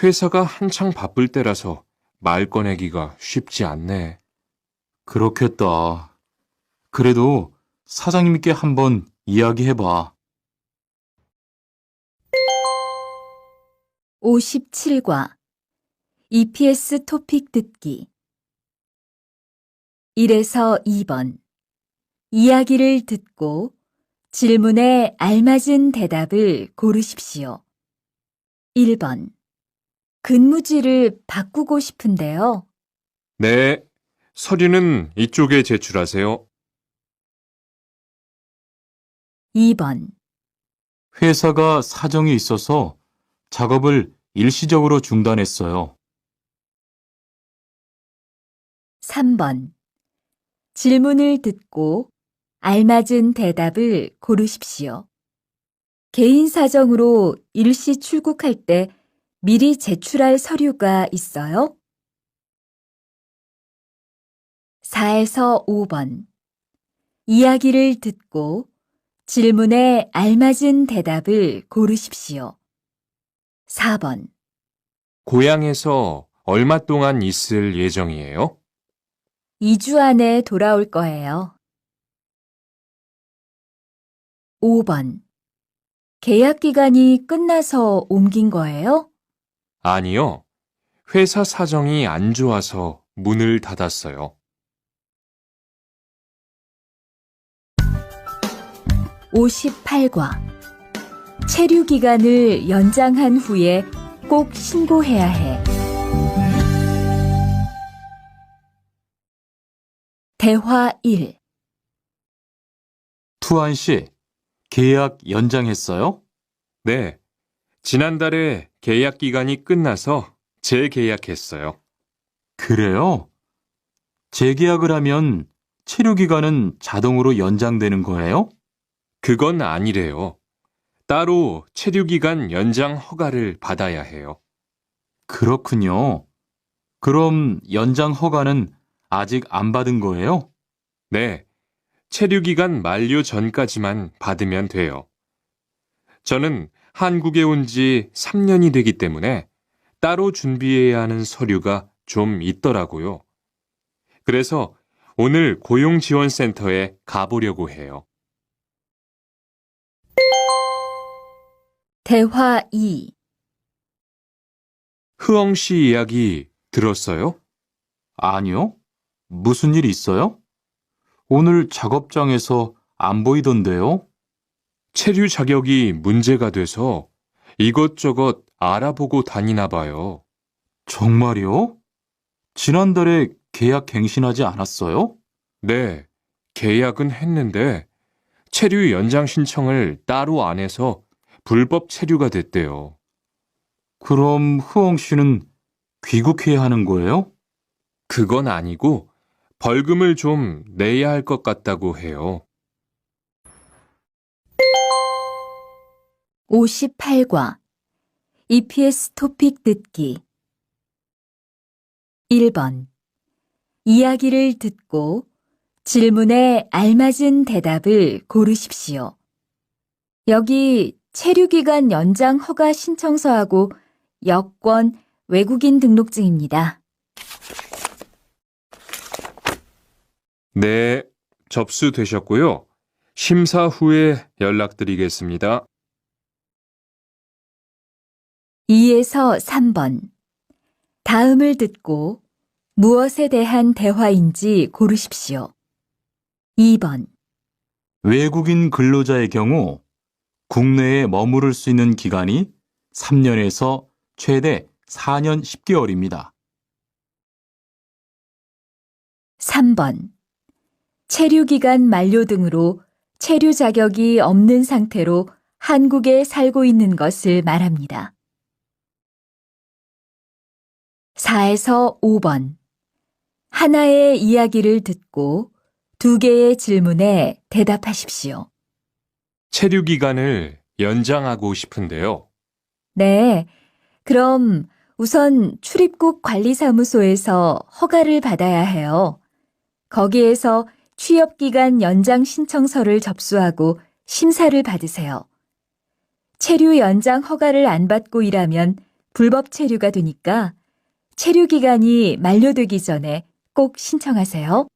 회사가 한창 바쁠 때라서 말 꺼내기가 쉽지 않네. 그렇겠다. 그래도 사장님께 한번 이야기해봐. 57과 EPS 토픽 듣기 1에서 2번. 이야기를 듣고 질문에 알맞은 대답을 고르십시오. 1번. 근무지를 바꾸고 싶은데요. 네, 서류는 이쪽에 제출하세요. 2번. 회사가 사정이 있어서 작업을 일시적으로 중단했어요. 3번. 질문을 듣고 알맞은 대답을 고르십시오. 개인 사정으로 일시 출국할 때 미리 제출할 서류가 있어요? 4에서 5번. 이야기를 듣고 질문에 알맞은 대답을 고르십시오. 4번. 고향에서 얼마 동안 있을 예정이에요? 2주 안에 돌아올 거예요. 5번. 계약 기간이 끝나서 옮긴 거예요? 아니요. 회사 사정이 안 좋아서 문을 닫았어요. 58과 체류 기간을 연장한 후에 꼭 신고해야 해. 대화 1. 투안 씨, 계약 연장했어요? 네. 지난달에 계약 기간이 끝나서 재계약했어요. 그래요? 재계약을 하면 체류 기간은 자동으로 연장되는 거예요? 그건 아니래요. 따로 체류기간 연장 허가를 받아야 해요. 그렇군요. 그럼 연장 허가는 아직 안 받은 거예요? 네. 체류기간 만료 전까지만 받으면 돼요. 저는 한국에 온 지 3년이 되기 때문에 따로 준비해야 하는 서류가 좀 있더라고요. 그래서 오늘 고용지원센터에 가보려고 해요. 대화 2. 흐엉 씨 이야기 들었어요? 아니요. 무슨 일 있어요? 오늘 작업장에서 안 보이던데요? 체류 자격이 문제가 돼서 이것저것 알아보고 다니나 봐요. 정말요? 지난달에 계약 갱신하지 않았어요? 네, 계약은 했는데 체류 연장 신청을 따로 안 해서 불법 체류가 됐대요. 그럼 후엉 씨는 귀국해야 하는 거예요? 그건 아니고 벌금을 좀 내야 할 것 같다고 해요. 58과 EPS 토픽 듣기 1번 이야기를 듣고 질문에 알맞은 대답을 고르십시오. 여기 체류기간 연장 허가 신청서하고 여권, 외국인 등록증입니다. 네, 접수되셨고요. 심사 후에 연락드리겠습니다. 2에서 3번. 다음을 듣고 무엇에 대한 대화인지 고르십시오. 2번. 외국인 근로자의 경우 국내에 머무를 수 있는 기간이 3년에서 최대 4년 10개월입니다. 3번. 체류기간 만료 등으로 체류 자격이 없는 상태로 한국에 살고 있는 것을 말합니다. 4에서 5번. 하나의 이야기를 듣고 2개의 질문에 대답하십시오. 체류 기간을 연장하고 싶은데요. 네. 그럼 우선 출입국 관리사무소에서 허가를 받아야 해요. 거기에서 취업기간 연장 신청서를 접수하고 심사를 받으세요. 체류 연장 허가를 안 받고 일하면 불법 체류가 되니까 체류 기간이 만료되기 전에 꼭 신청하세요.